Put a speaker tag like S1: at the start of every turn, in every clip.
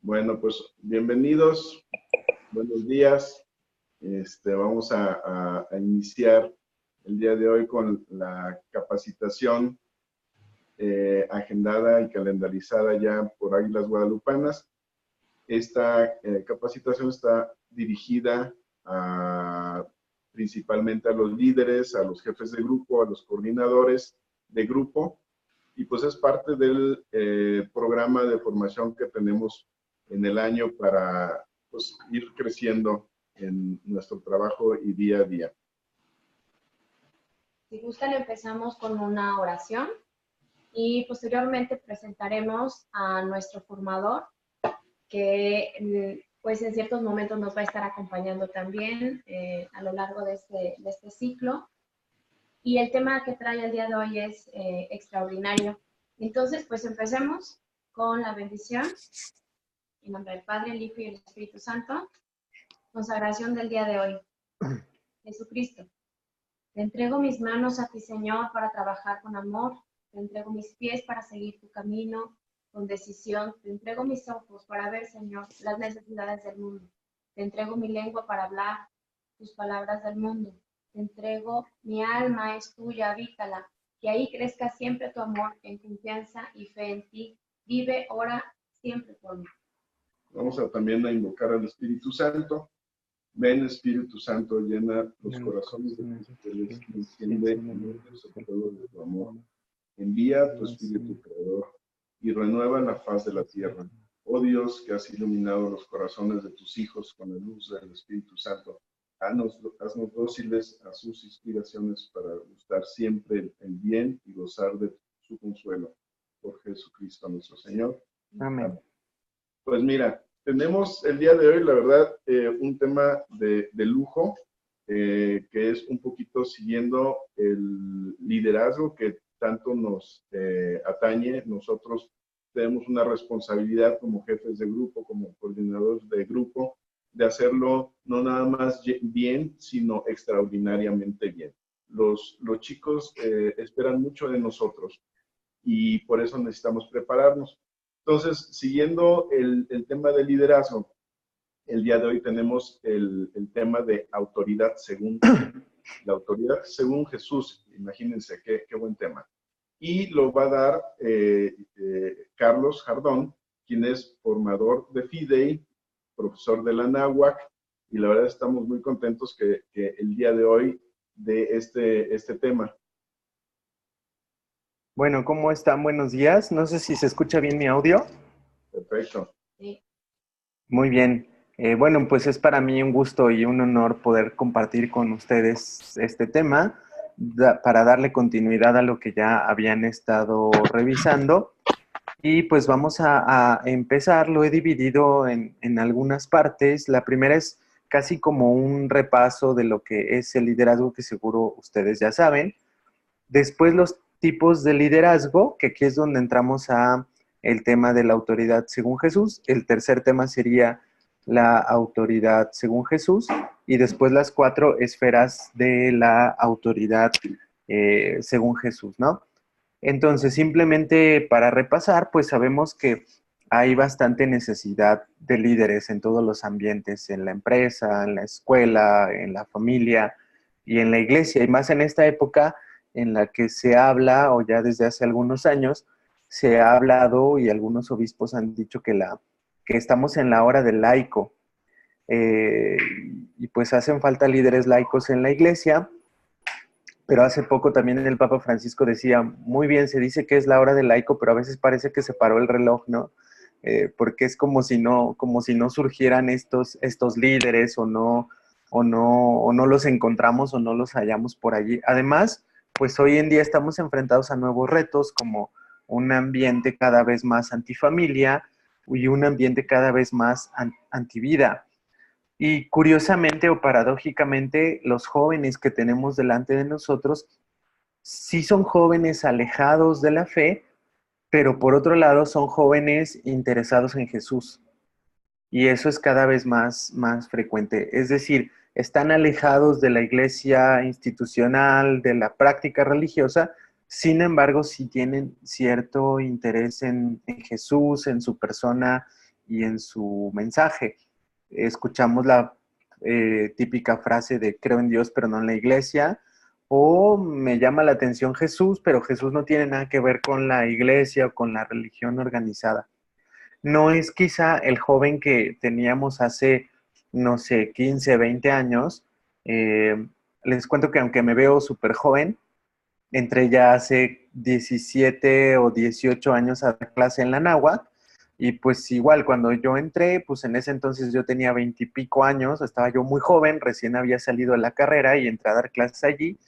S1: Bueno, pues bienvenidos, buenos días. Vamos a iniciar el día de hoy con la capacitación agendada y calendarizada ya por Águilas Guadalupanas. Esta capacitación está dirigida principalmente a los líderes, a los jefes de grupo, a los coordinadores de grupo, y pues es parte del programa de formación que tenemos en el año para pues, ir creciendo en nuestro trabajo y día a día.
S2: Si gustan, empezamos con una oración y posteriormente presentaremos a nuestro formador, que pues en ciertos momentos nos va a estar acompañando también a lo largo de este ciclo. Y el tema que trae el día de hoy es extraordinario. Entonces, pues empecemos con la bendición. En nombre del Padre, el Hijo y el Espíritu Santo. Consagración del día de hoy. Jesucristo, te entrego mis manos a ti, Señor, para trabajar con amor. Te entrego mis pies para seguir tu camino con decisión. Te entrego mis ojos para ver, Señor, las necesidades del mundo. Te entrego mi lengua para hablar tus palabras del mundo. Te entrego mi alma, es tuya, habítala. Que ahí crezca siempre tu amor en confianza y fe en ti. Vive, ora, siempre por mí.
S1: Vamos también a invocar al Espíritu Santo. Ven, Espíritu Santo, llena los corazones de tus fieles y enciende en ellos el fuego de tu amor. Envía tu Espíritu Creador y renueva la faz de la tierra. Oh Dios, que has iluminado los corazones de tus hijos con la luz del Espíritu Santo, haznos dóciles a sus inspiraciones para gustar siempre el bien y gozar de su consuelo. Por Jesucristo nuestro Señor.
S3: Amén.
S1: Pues mira, tenemos el día de hoy, la verdad, un tema de lujo, que es un poquito siguiendo el liderazgo que tanto nos atañe. Nosotros tenemos una responsabilidad como jefes de grupo, como coordinadores de grupo, de hacerlo no nada más bien, sino extraordinariamente bien. Los chicos esperan mucho de nosotros y por eso necesitamos prepararnos. Entonces, siguiendo el tema de liderazgo, el día de hoy tenemos el tema de autoridad según la autoridad según Jesús. Imagínense qué buen tema. Y lo va a dar Carlos Jardón, quien es formador de FIDEI, profesor de la NAHUAC, y la verdad estamos muy contentos que el día de hoy de este tema.
S3: Bueno, ¿cómo están? Buenos días. No sé si se escucha bien mi audio.
S1: Perfecto.
S2: Sí.
S3: Muy bien. Bueno, pues es para mí un gusto y un honor poder compartir con ustedes este tema para darle continuidad a lo que ya habían estado revisando. Y pues vamos a empezar. Lo he dividido en algunas partes. La primera es casi como un repaso de lo que es el liderazgo, que seguro ustedes ya saben. Después los tipos de liderazgo, que aquí es donde entramos a el tema de la autoridad según Jesús. El tercer tema sería la autoridad según Jesús. Y después las 4 esferas de la autoridad según Jesús, ¿no? Entonces, simplemente para repasar, pues sabemos que hay bastante necesidad de líderes en todos los ambientes, en la empresa, en la escuela, en la familia y en la iglesia. Y más en esta época en la que se habla, o ya desde hace algunos años, se ha hablado y algunos obispos han dicho que estamos en la hora del laico. Y pues hacen falta líderes laicos en la iglesia. Pero hace poco también el Papa Francisco decía, muy bien, se dice que es la hora del laico, pero a veces parece que se paró el reloj, ¿no? Porque es como si no surgieran estos líderes o no los encontramos o no los hallamos por allí. Además, pues hoy en día estamos enfrentados a nuevos retos, como un ambiente cada vez más antifamilia y un ambiente cada vez más antivida. Y curiosamente o paradójicamente, los jóvenes que tenemos delante de nosotros sí son jóvenes alejados de la fe, pero por otro lado son jóvenes interesados en Jesús. Y eso es cada vez más frecuente. Es decir, están alejados de la iglesia institucional, de la práctica religiosa, sin embargo, sí tienen cierto interés en Jesús, en su persona y en su mensaje. Escuchamos la típica frase de creo en Dios pero no en la iglesia, o me llama la atención Jesús, pero Jesús no tiene nada que ver con la iglesia o con la religión organizada. No es quizá el joven que teníamos hace, no sé, 15, 20 años. Eh, Les cuento que aunque me veo súper joven, entré ya hace 17 o 18 años a dar clase en la náhuatl. Y pues igual, cuando yo entré, pues en ese entonces yo tenía 20 y pico años, estaba yo muy joven, recién había salido de la carrera y entré a dar clases allí.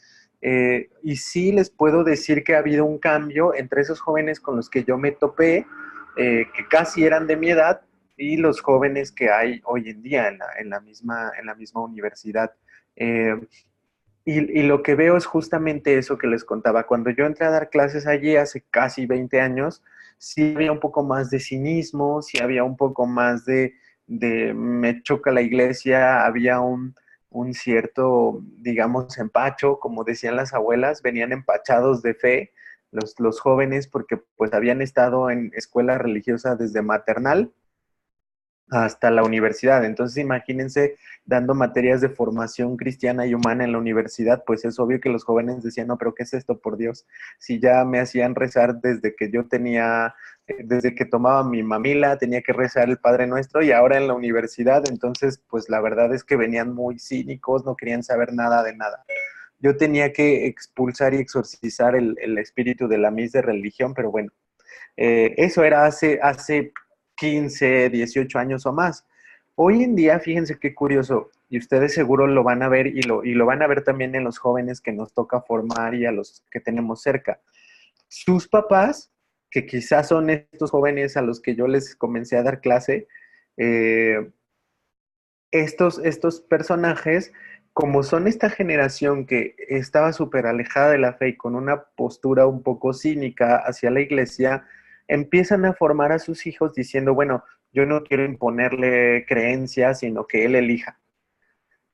S3: Y sí les puedo decir que ha habido un cambio entre esos jóvenes con los que yo me topé, que casi eran de mi edad, y los jóvenes que hay hoy en día en la misma universidad. Eh, y lo que veo es justamente eso que les contaba. Cuando yo entré a dar clases allí hace casi 20 años, sí había un poco más de cinismo, sí había un poco más de me choca la iglesia, había un cierto, digamos, empacho, como decían las abuelas, venían empachados de fe los jóvenes porque pues habían estado en escuela religiosa desde maternal hasta la universidad. Entonces, imagínense dando materias de formación cristiana y humana en la universidad, pues es obvio que los jóvenes decían, no, pero ¿qué es esto, por Dios? Si ya me hacían rezar desde que yo tenía, desde que tomaba mi mamila, tenía que rezar el Padre Nuestro y ahora en la universidad, entonces, pues la verdad es que venían muy cínicos, no querían saber nada de nada. Yo tenía que expulsar y exorcizar el espíritu de la mis de religión, pero bueno, eso era hace 15, 18 años o más. Hoy en día, fíjense qué curioso, y ustedes seguro lo van a ver y lo van a ver también en los jóvenes que nos toca formar y a los que tenemos cerca. Sus papás, que quizás son estos jóvenes a los que yo les comencé a dar clase, eh, estos personajes, como son esta generación que estaba súper alejada de la fe y con una postura un poco cínica hacia la iglesia, empiezan a formar a sus hijos diciendo, bueno, yo no quiero imponerle creencias, sino que él elija.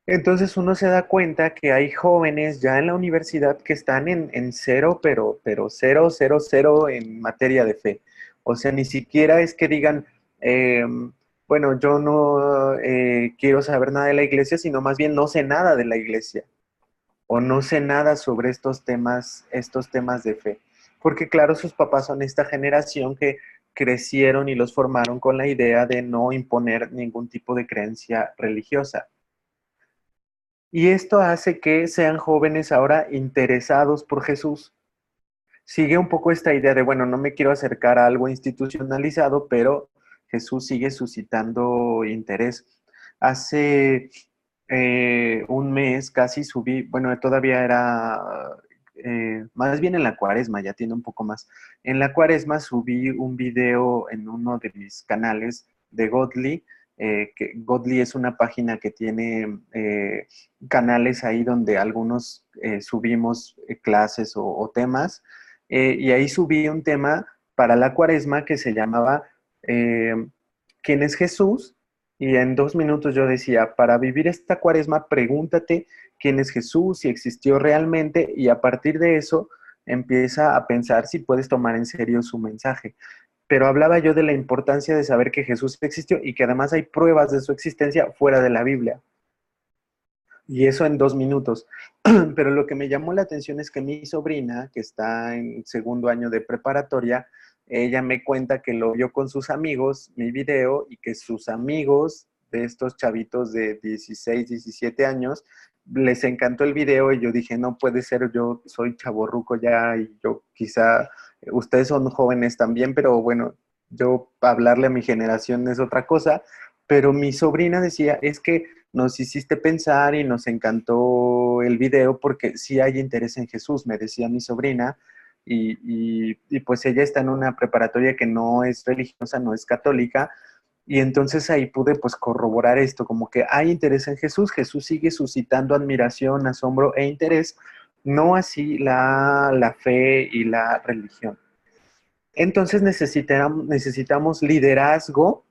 S3: Entonces uno se da cuenta que hay jóvenes ya en la universidad que están en cero, pero cero, cero, cero en materia de fe. O sea, ni siquiera es que digan, eh, bueno, yo no quiero saber nada de la iglesia, sino más bien no sé nada de la iglesia o no sé nada sobre estos temas de fe. Porque claro, sus papás son esta generación que crecieron y los formaron con la idea de no imponer ningún tipo de creencia religiosa. Y esto hace que sean jóvenes ahora interesados por Jesús. Sigue un poco esta idea de, bueno, no me quiero acercar a algo institucionalizado, pero Jesús sigue suscitando interés. Hace un mes casi subí, bueno, todavía era, más bien en la cuaresma, ya tiene un poco más. En la cuaresma subí un video en uno de mis canales de Godly, que Godly es una página que tiene canales ahí donde algunos subimos clases o temas, y ahí subí un tema para la cuaresma que se llamaba eh, ¿Quién es Jesús? Y en 2 minutos yo decía, para vivir esta cuaresma, pregúntate quién es Jesús, si existió realmente, y a partir de eso empieza a pensar si puedes tomar en serio su mensaje. Pero hablaba yo de la importancia de saber que Jesús existió y que además hay pruebas de su existencia fuera de la Biblia. Y eso en 2 minutos. Pero lo que me llamó la atención es que mi sobrina, que está en segundo año de preparatoria, ella me cuenta que lo vio con sus amigos, mi video, y que sus amigos de estos chavitos de 16, 17 años, les encantó el video y yo dije, no puede ser, yo soy chavorruco ya y yo quizá, ustedes son jóvenes también, pero bueno, yo hablarle a mi generación es otra cosa, pero mi sobrina decía, es que nos hiciste pensar y nos encantó el video porque sí hay interés en Jesús, me decía mi sobrina, y pues ella está en una preparatoria que no es religiosa, no es católica, y entonces ahí pude pues corroborar esto, como que hay interés en Jesús, Jesús sigue suscitando admiración, asombro e interés, no así la fe y la religión. Entonces necesitamos liderazgo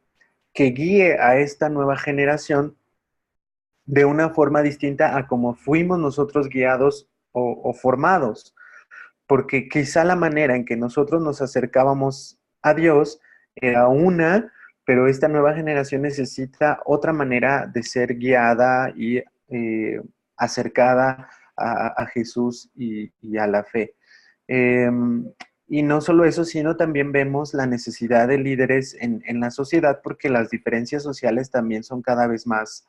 S3: que guíe a esta nueva generación de una forma distinta a como fuimos nosotros guiados o formados, porque quizá la manera en que nosotros nos acercábamos a Dios era una, pero esta nueva generación necesita otra manera de ser guiada y acercada a Jesús y a la fe. Eh, y no solo eso, sino también vemos la necesidad de líderes en la sociedad, porque las diferencias sociales también son cada vez más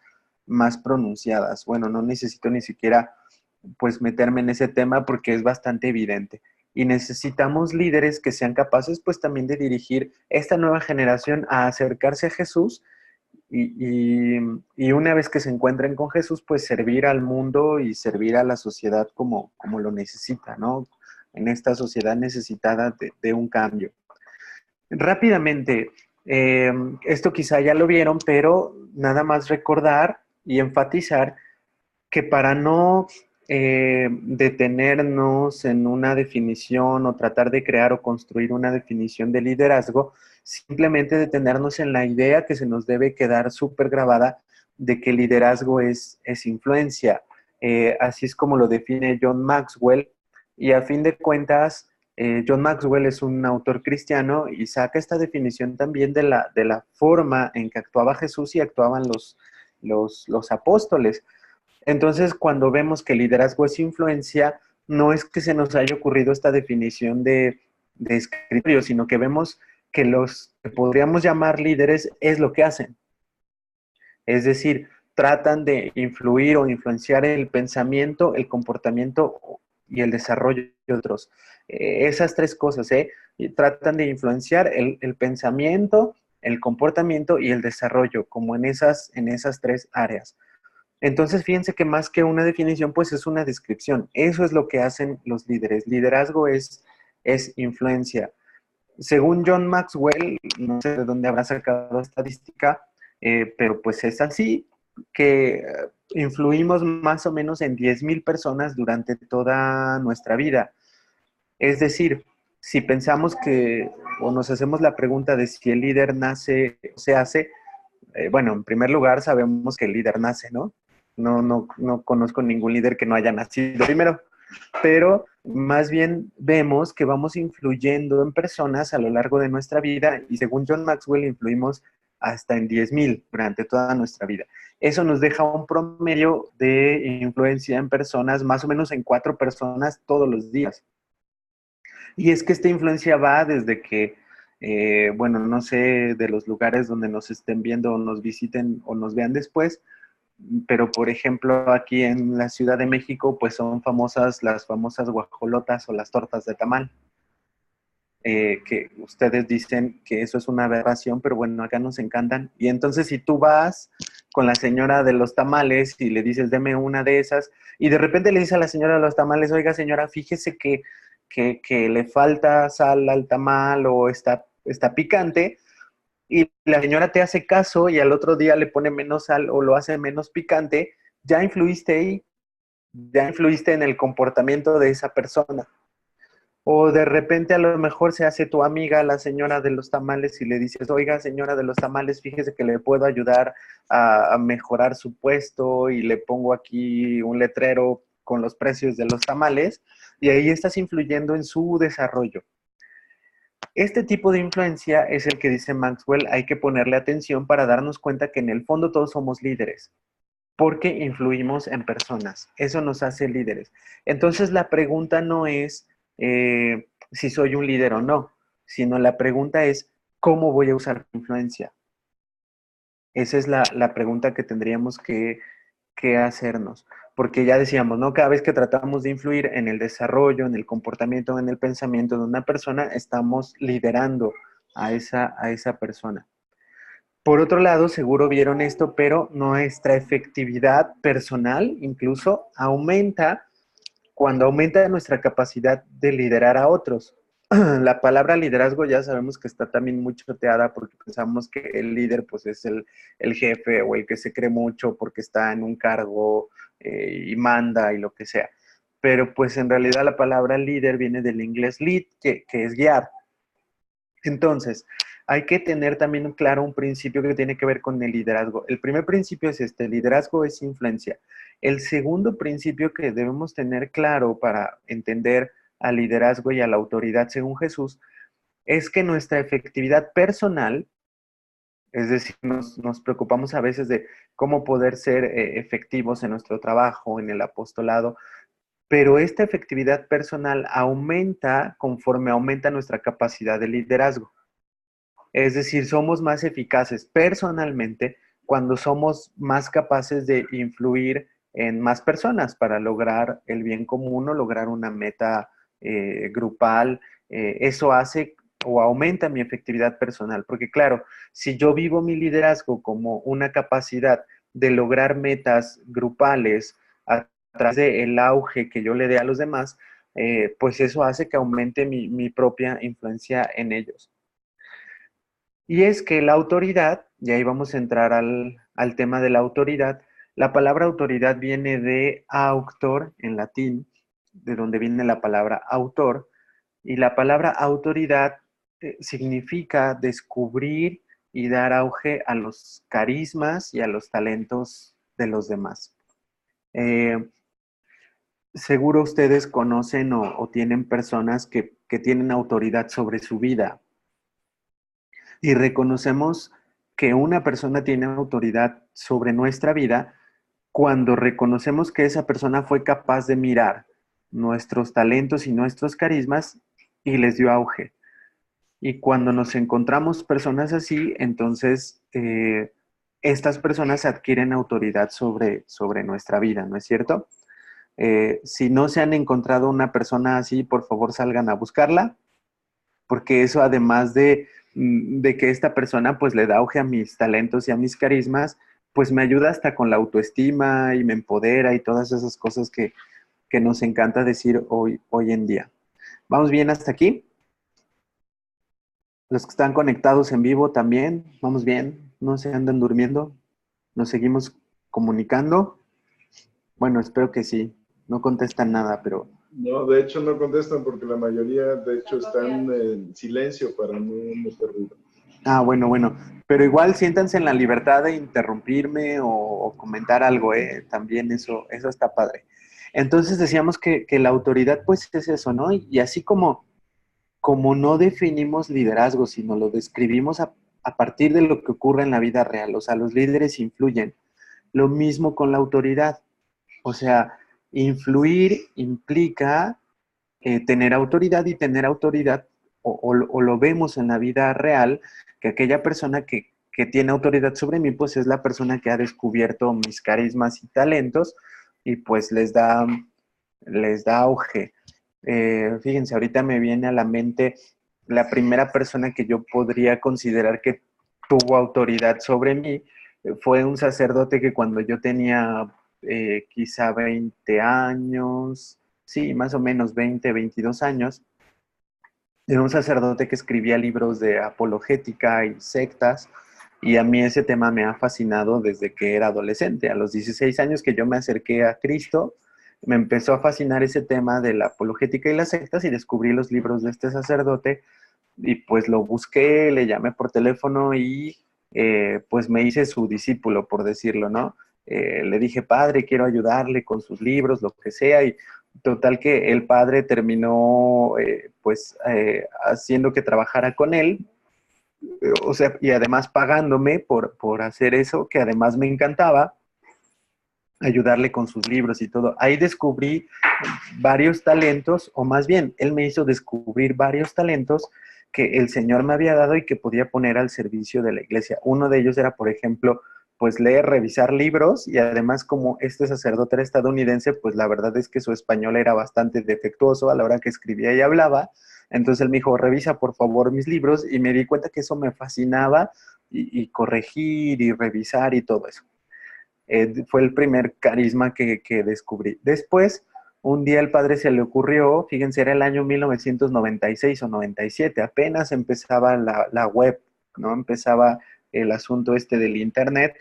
S3: pronunciadas. Bueno, no necesito ni siquiera pues meterme en ese tema porque es bastante evidente. Y necesitamos líderes que sean capaces pues también de dirigir esta nueva generación a acercarse a Jesús y una vez que se encuentren con Jesús, pues servir al mundo y servir a la sociedad como lo necesita, ¿no? En esta sociedad necesitada de un cambio. Rápidamente, esto quizá ya lo vieron, pero nada más recordar y enfatizar que para no detenernos en una definición o tratar de crear o construir una definición de liderazgo, simplemente detenernos en la idea que se nos debe quedar súper grabada de que liderazgo es influencia. Así es como lo define John Maxwell, y a fin de cuentas, John Maxwell es un autor cristiano y saca esta definición también de la forma en que actuaba Jesús y actuaban los apóstoles. Entonces, cuando vemos que liderazgo es influencia, no es que se nos haya ocurrido esta definición de escritorio, sino que vemos que los que podríamos llamar líderes es lo que hacen. Es decir, tratan de influir o influenciar el pensamiento, el comportamiento y el desarrollo de otros. Esas tres cosas, y tratan de influenciar el pensamiento, el comportamiento y el desarrollo, como en esas tres áreas. Entonces, fíjense que más que una definición, pues es una descripción. Eso es lo que hacen los líderes. Liderazgo es influencia. Según John Maxwell, no sé de dónde habrá sacado estadística, pero pues es así, que influimos más o menos en 10,000 personas durante toda nuestra vida. Es decir, si pensamos que, o nos hacemos la pregunta de si el líder nace o se hace, bueno, en primer lugar sabemos que el líder nace, ¿no? No conozco ningún líder que no haya nacido primero, pero más bien vemos que vamos influyendo en personas a lo largo de nuestra vida y según John Maxwell influimos hasta en 10,000 durante toda nuestra vida. Eso nos deja un promedio de influencia en personas, más o menos en 4 personas todos los días. Y es que esta influencia va desde que, bueno, no sé de los lugares donde nos estén viendo o nos visiten o nos vean después, pero por ejemplo aquí en la Ciudad de México pues son famosas las famosas guajolotas o las tortas de tamal, que ustedes dicen que eso es una aberración, pero bueno, acá nos encantan. Y entonces si tú vas con la señora de los tamales y le dices, deme una de esas, y de repente le dices a la señora de los tamales, oiga señora, fíjese que le falta sal al tamal o está picante, y la señora te hace caso y al otro día le pone menos sal o lo hace menos picante, ya influiste ahí, ya influiste en el comportamiento de esa persona. O de repente a lo mejor se hace tu amiga la señora de los tamales y le dices, oiga señora de los tamales, fíjese que le puedo ayudar a mejorar su puesto y le pongo aquí un letrero con los precios de los tamales y ahí estás influyendo en su desarrollo. Este tipo de influencia es el que dice Maxwell, hay que ponerle atención para darnos cuenta que en el fondo todos somos líderes, porque influimos en personas. Eso nos hace líderes. Entonces la pregunta no es si soy un líder o no, sino la pregunta es cómo voy a usar mi influencia. Esa es la pregunta que tendríamos que hacernos. Porque ya decíamos, ¿no? Cada vez que tratamos de influir en el desarrollo, en el comportamiento, en el pensamiento de una persona, estamos liderando a esa persona. Por otro lado, seguro vieron esto, pero nuestra efectividad personal incluso aumenta cuando aumenta nuestra capacidad de liderar a otros. La palabra liderazgo ya sabemos que está también muy choteada porque pensamos que el líder pues es el jefe o el que se cree mucho porque está en un cargo y manda y lo que sea. Pero pues en realidad la palabra líder viene del inglés lead, que es guiar. Entonces, hay que tener también claro un principio que tiene que ver con el liderazgo. El primer principio es este, el liderazgo es influencia. El segundo principio que debemos tener claro para entender al liderazgo y a la autoridad según Jesús es que nuestra efectividad personal Es decir, nos preocupamos a veces de cómo poder ser efectivos en nuestro trabajo, en el apostolado, pero esta efectividad personal aumenta conforme aumenta nuestra capacidad de liderazgo. Es decir, somos más eficaces personalmente cuando somos más capaces de influir en más personas para lograr el bien común o lograr una meta grupal. Eso hace o aumenta mi efectividad personal, porque claro, si yo vivo mi liderazgo como una capacidad de lograr metas grupales a través del auge que yo le dé a los demás, pues eso hace que aumente mi propia influencia en ellos. Y es que la autoridad, y ahí vamos a entrar al tema de la autoridad, la palabra autoridad viene de auctor en latín, de donde viene la palabra autor, y la palabra autoridad significa descubrir y dar auge a los carismas y a los talentos de los demás. Seguro ustedes conocen o tienen personas que tienen autoridad sobre su vida y reconocemos que una persona tiene autoridad sobre nuestra vida cuando reconocemos que esa persona fue capaz de mirar nuestros talentos y nuestros carismas y les dio auge. Y cuando nos encontramos personas así, entonces estas personas adquieren autoridad sobre nuestra vida, ¿no es cierto? Si no se han encontrado una persona así, por favor salgan a buscarla, porque eso además de que esta persona pues le da auge a mis talentos y a mis carismas, pues me ayuda hasta con la autoestima y me empodera y todas esas cosas que nos encanta decir hoy en día. ¿Vamos bien hasta aquí? Los que están conectados en vivo también, ¿vamos bien? ¿No se andan durmiendo? ¿Nos seguimos comunicando? Bueno, espero que sí. No contestan nada, pero...
S1: No, de hecho no contestan porque la mayoría, de hecho, están en silencio para no meter ruido.
S3: Ah, bueno. Pero igual siéntanse en la libertad de interrumpirme o comentar algo, ¿eh? También eso está padre. Entonces decíamos que la autoridad, pues es eso, ¿no? Y así como no definimos liderazgo, sino lo describimos a partir de lo que ocurre en la vida real. O sea, los líderes influyen. Lo mismo con la autoridad. O sea, influir implica tener autoridad y tener autoridad, o lo vemos en la vida real, que aquella persona que tiene autoridad sobre mí, pues es la persona que ha descubierto mis carismas y talentos y pues les da auge. Fíjense, ahorita me viene a la mente la primera persona que yo podría considerar que tuvo autoridad sobre mí, fue un sacerdote que cuando yo tenía quizá 20 años, sí, más o menos 20, 22 años, era un sacerdote que escribía libros de apologética y sectas, y a mí ese tema me ha fascinado desde que era adolescente. A los 16 años que yo me acerqué a Cristo, me empezó a fascinar ese tema de la apologética y las sectas y descubrí los libros de este sacerdote y pues lo busqué, le llamé por teléfono y pues me hice su discípulo, por decirlo, ¿no? Le dije, padre, quiero ayudarle con sus libros, lo que sea, y total que el padre terminó pues haciendo que trabajara con él, o sea, y además pagándome por hacer eso, que además me encantaba ayudarle con sus libros y todo. Ahí descubrí varios talentos, o más bien, él me hizo descubrir varios talentos que el Señor me había dado y que podía poner al servicio de la iglesia. Uno de ellos era, por ejemplo, pues leer, revisar libros, y además como este sacerdote era estadounidense, pues la verdad es que su español era bastante defectuoso a la hora que escribía y hablaba. Entonces él me dijo, revisa por favor mis libros, y me di cuenta que eso me fascinaba, y corregir y revisar y todo eso. Fue el primer carisma que descubrí. Después, un día el padre se le ocurrió, fíjense, era el año 1996 o 97, apenas empezaba la web, ¿no? Empezaba el asunto este del internet,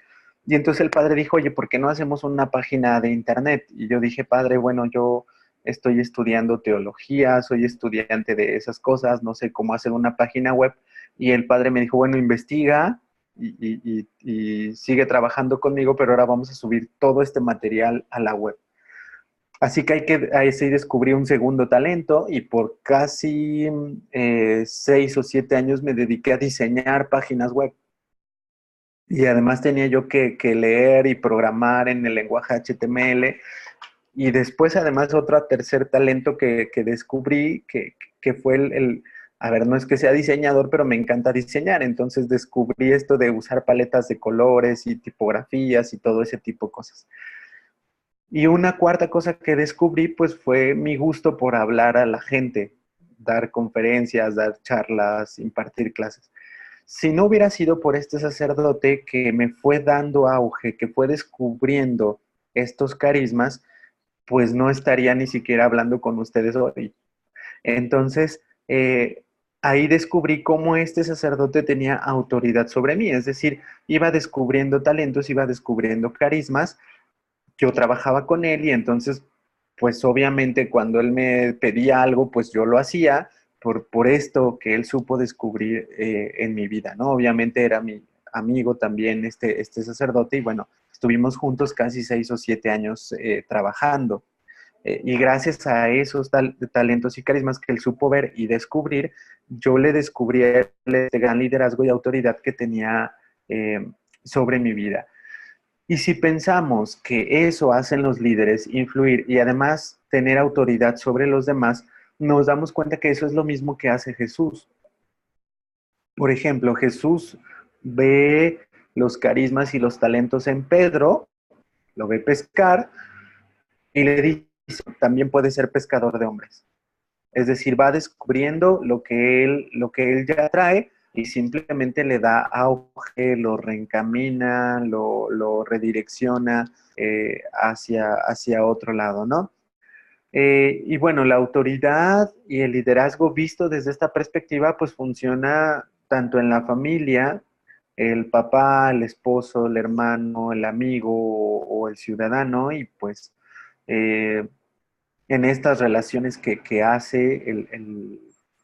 S3: y entonces el padre dijo, oye, ¿por qué no hacemos una página de internet? Y yo dije, padre, bueno, yo estoy estudiando teología, soy estudiante de esas cosas, no sé cómo hacer una página web, y el padre me dijo, bueno, investiga, y sigue trabajando conmigo, pero ahora vamos a subir todo este material a la web. Así que ahí sí descubrí un segundo talento, y por casi 6 o 7 años me dediqué a diseñar páginas web. Y además tenía yo que leer y programar en el lenguaje HTML. Y después, además, otro tercer talento que descubrí, que fue a ver, no es que sea diseñador, pero me encanta diseñar. Entonces descubrí esto de usar paletas de colores y tipografías y todo ese tipo de cosas. Y una cuarta cosa que descubrí, pues fue mi gusto por hablar a la gente, dar conferencias, dar charlas, impartir clases. Si no hubiera sido por este sacerdote que me fue dando auge, que fue descubriendo estos carismas, pues no estaría ni siquiera hablando con ustedes hoy. Entonces, ahí descubrí cómo este sacerdote tenía autoridad sobre mí, es decir, iba descubriendo talentos, iba descubriendo carismas, yo trabajaba con él y entonces, pues obviamente cuando él me pedía algo, pues yo lo hacía por esto que él supo descubrir en mi vida, ¿no? Obviamente era mi amigo también este sacerdote y bueno, estuvimos juntos casi 6 o 7 años trabajando. Y gracias a esos talentos y carismas que él supo ver y descubrir, yo le descubrí este gran liderazgo y autoridad que tenía sobre mi vida. Y si pensamos que eso hacen los líderes, influir y además tener autoridad sobre los demás, nos damos cuenta que eso es lo mismo que hace Jesús. Por ejemplo, Jesús ve los carismas y los talentos en Pedro, lo ve pescar y le dice, también puede ser pescador de hombres. Es decir, va descubriendo lo que él ya trae y simplemente le da auge, lo reencamina, lo redirecciona hacia otro lado, ¿no? Y bueno, la autoridad y el liderazgo visto desde esta perspectiva, pues funciona tanto en la familia, el papá, el esposo, el hermano, el amigo o el ciudadano, y pues eh, en estas relaciones que hace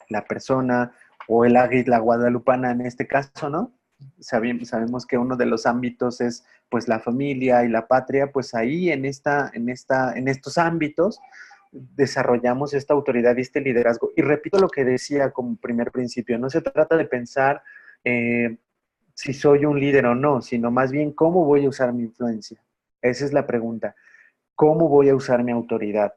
S3: la persona o el águila guadalupana en este caso, ¿no? Sabemos que uno de los ámbitos es pues la familia y la patria, pues ahí en estos ámbitos desarrollamos esta autoridad y este liderazgo. Y repito lo que decía como primer principio, no se trata de pensar eh, si soy un líder o no, sino más bien cómo voy a usar mi influencia. Esa es la pregunta. ¿Cómo voy a usar mi autoridad?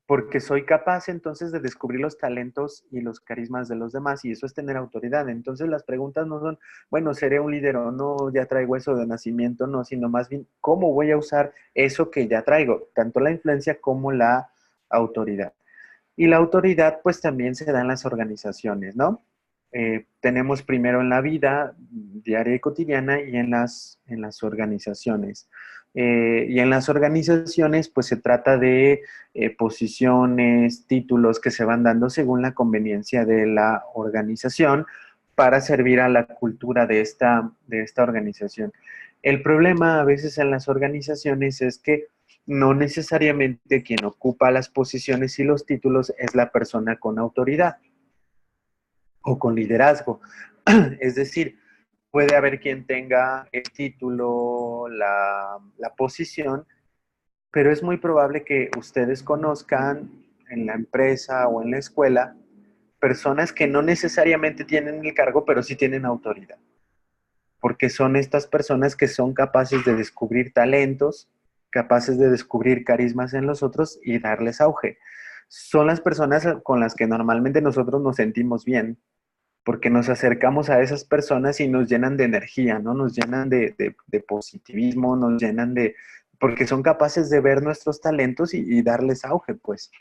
S3: Porque soy capaz entonces de descubrir los talentos y los carismas de los demás y eso es tener autoridad. Entonces las preguntas no son, bueno, ¿seré un líder o no? ¿Ya traigo eso de nacimiento? No, sino más bien, ¿cómo voy a usar eso que ya traigo? Tanto la influencia como la autoridad. Y la autoridad pues también se da en las organizaciones, ¿no? Tenemos primero en la vida diaria y cotidiana y en las organizaciones. Y en las organizaciones pues se trata de posiciones, títulos que se van dando según la conveniencia de la organización para servir a la cultura de esta organización. El problema a veces en las organizaciones es que no necesariamente quien ocupa las posiciones y los títulos es la persona con autoridad o con liderazgo. Es decir, puede haber quien tenga el título, la posición, pero es muy probable que ustedes conozcan en la empresa o en la escuela personas que no necesariamente tienen el cargo, pero sí tienen autoridad, porque son estas personas que son capaces de descubrir talentos, capaces de descubrir carismas en los otros y darles auge. Son las personas con las que normalmente nosotros nos sentimos bien, porque nos acercamos a esas personas y nos llenan de energía, ¿no? Nos llenan de positivismo, nos llenan porque son capaces de ver nuestros talentos y darles auge, pues.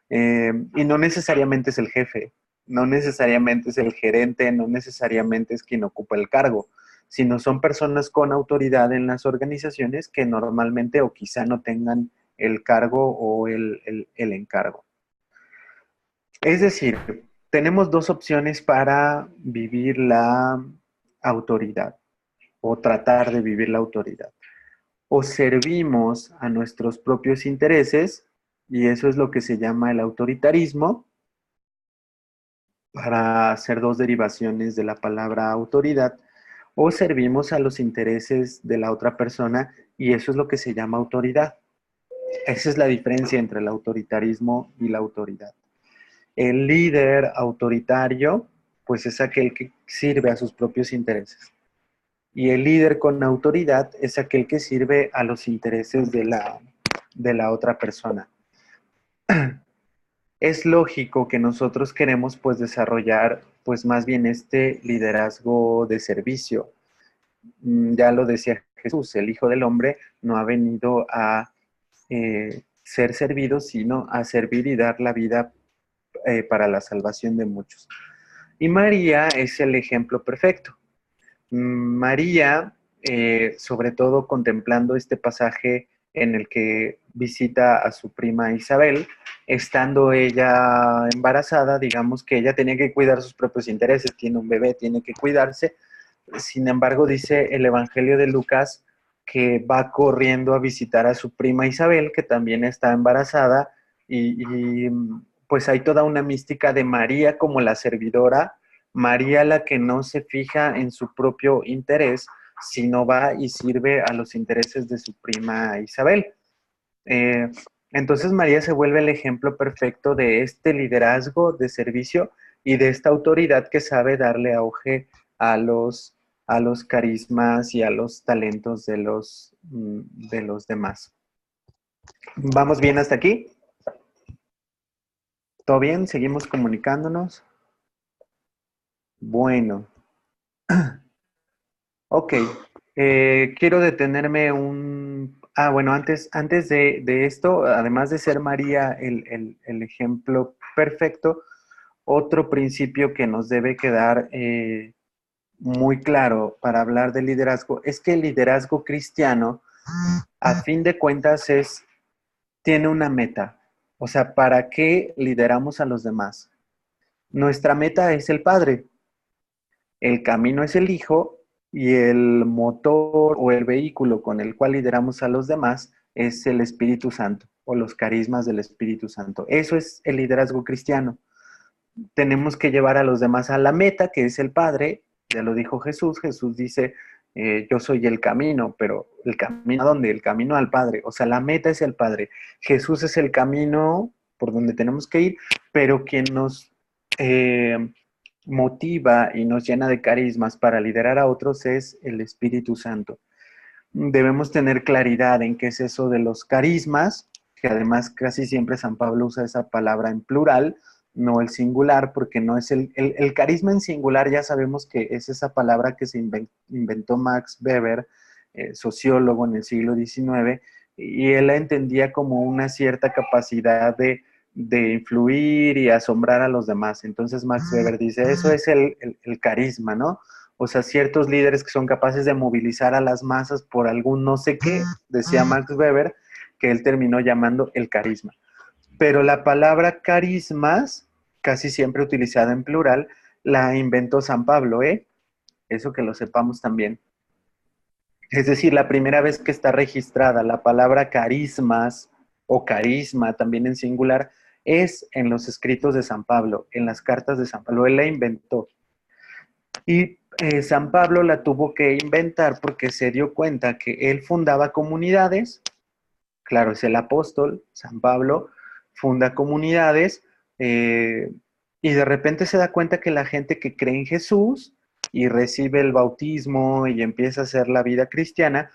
S3: Y no necesariamente es el jefe, no necesariamente es el gerente, no necesariamente es quien ocupa el cargo, sino son personas con autoridad en las organizaciones que normalmente o quizá no tengan el cargo o el encargo. Es decir, tenemos dos opciones para vivir la autoridad o tratar de vivir la autoridad. O servimos a nuestros propios intereses, y eso es lo que se llama el autoritarismo, para hacer dos derivaciones de la palabra autoridad, o servimos a los intereses de la otra persona, y eso es lo que se llama autoridad. Esa es la diferencia entre el autoritarismo y la autoridad. El líder autoritario, pues es aquel que sirve a sus propios intereses. y el líder con autoridad es aquel que sirve a los intereses de la otra persona. Es lógico que nosotros queremos pues desarrollar pues más bien este liderazgo de servicio. Ya lo decía Jesús, el Hijo del Hombre no ha venido a ser servido, sino a servir y dar la vida para la salvación de muchos. Y María es el ejemplo perfecto. María, sobre todo contemplando este pasaje en el que visita a su prima Isabel, estando ella embarazada, digamos que ella tenía que cuidar sus propios intereses, tiene un bebé, tiene que cuidarse. Sin embargo, dice el Evangelio de Lucas que va corriendo a visitar a su prima Isabel, que también está embarazada, y pues hay toda una mística de María como la servidora, María la que no se fija en su propio interés, sino va y sirve a los intereses de su prima Isabel. Eh, entonces María se vuelve el ejemplo perfecto de este liderazgo de servicio y de esta autoridad que sabe darle auge a a los carismas y a los talentos de los demás. ¿Vamos bien hasta aquí? ¿Todo bien? ¿Seguimos comunicándonos? Bueno. Ok. Quiero detenerme un... Ah, bueno, antes de esto, además de ser María el ejemplo perfecto, otro principio que nos debe quedar muy claro para hablar de liderazgo es que el liderazgo cristiano, a fin de cuentas, tiene una meta. O sea, ¿para qué lideramos a los demás? Nuestra meta es el Padre, el camino es el Hijo y el motor o el vehículo con el cual lideramos a los demás es el Espíritu Santo o los carismas del Espíritu Santo. Eso es el liderazgo cristiano. Tenemos que llevar a los demás a la meta, que es el Padre. Ya lo dijo Jesús. Jesús dice, yo soy el camino, pero ¿el camino a dónde? El camino al Padre. O sea, la meta es el Padre. Jesús es el camino por donde tenemos que ir, pero quien nos motiva y nos llena de carismas para liderar a otros es el Espíritu Santo. Debemos tener claridad en qué es eso de los carismas, que además casi siempre San Pablo usa esa palabra en plural, no el singular, porque no es el carisma en singular, ya sabemos que es esa palabra que se inventó Max Weber, sociólogo en el siglo XIX, y él la entendía como una cierta capacidad de influir y asombrar a los demás. Entonces Max Weber dice, eso es el carisma, ¿no? O sea, ciertos líderes que son capaces de movilizar a las masas por algún no sé qué, decía Max Weber, que él terminó llamando el carisma. Pero la palabra carismas, casi siempre utilizada en plural, la inventó San Pablo, ¿eh? Eso que lo sepamos también. Es decir, la primera vez que está registrada la palabra carismas o carisma, también en singular, es en los escritos de San Pablo, en las cartas de San Pablo. Él la inventó. Y San Pablo la tuvo que inventar porque se dio cuenta que él fundaba comunidades, claro, es el apóstol, San Pablo, funda comunidades y de repente se da cuenta que la gente que cree en Jesús y recibe el bautismo y empieza a hacer la vida cristiana,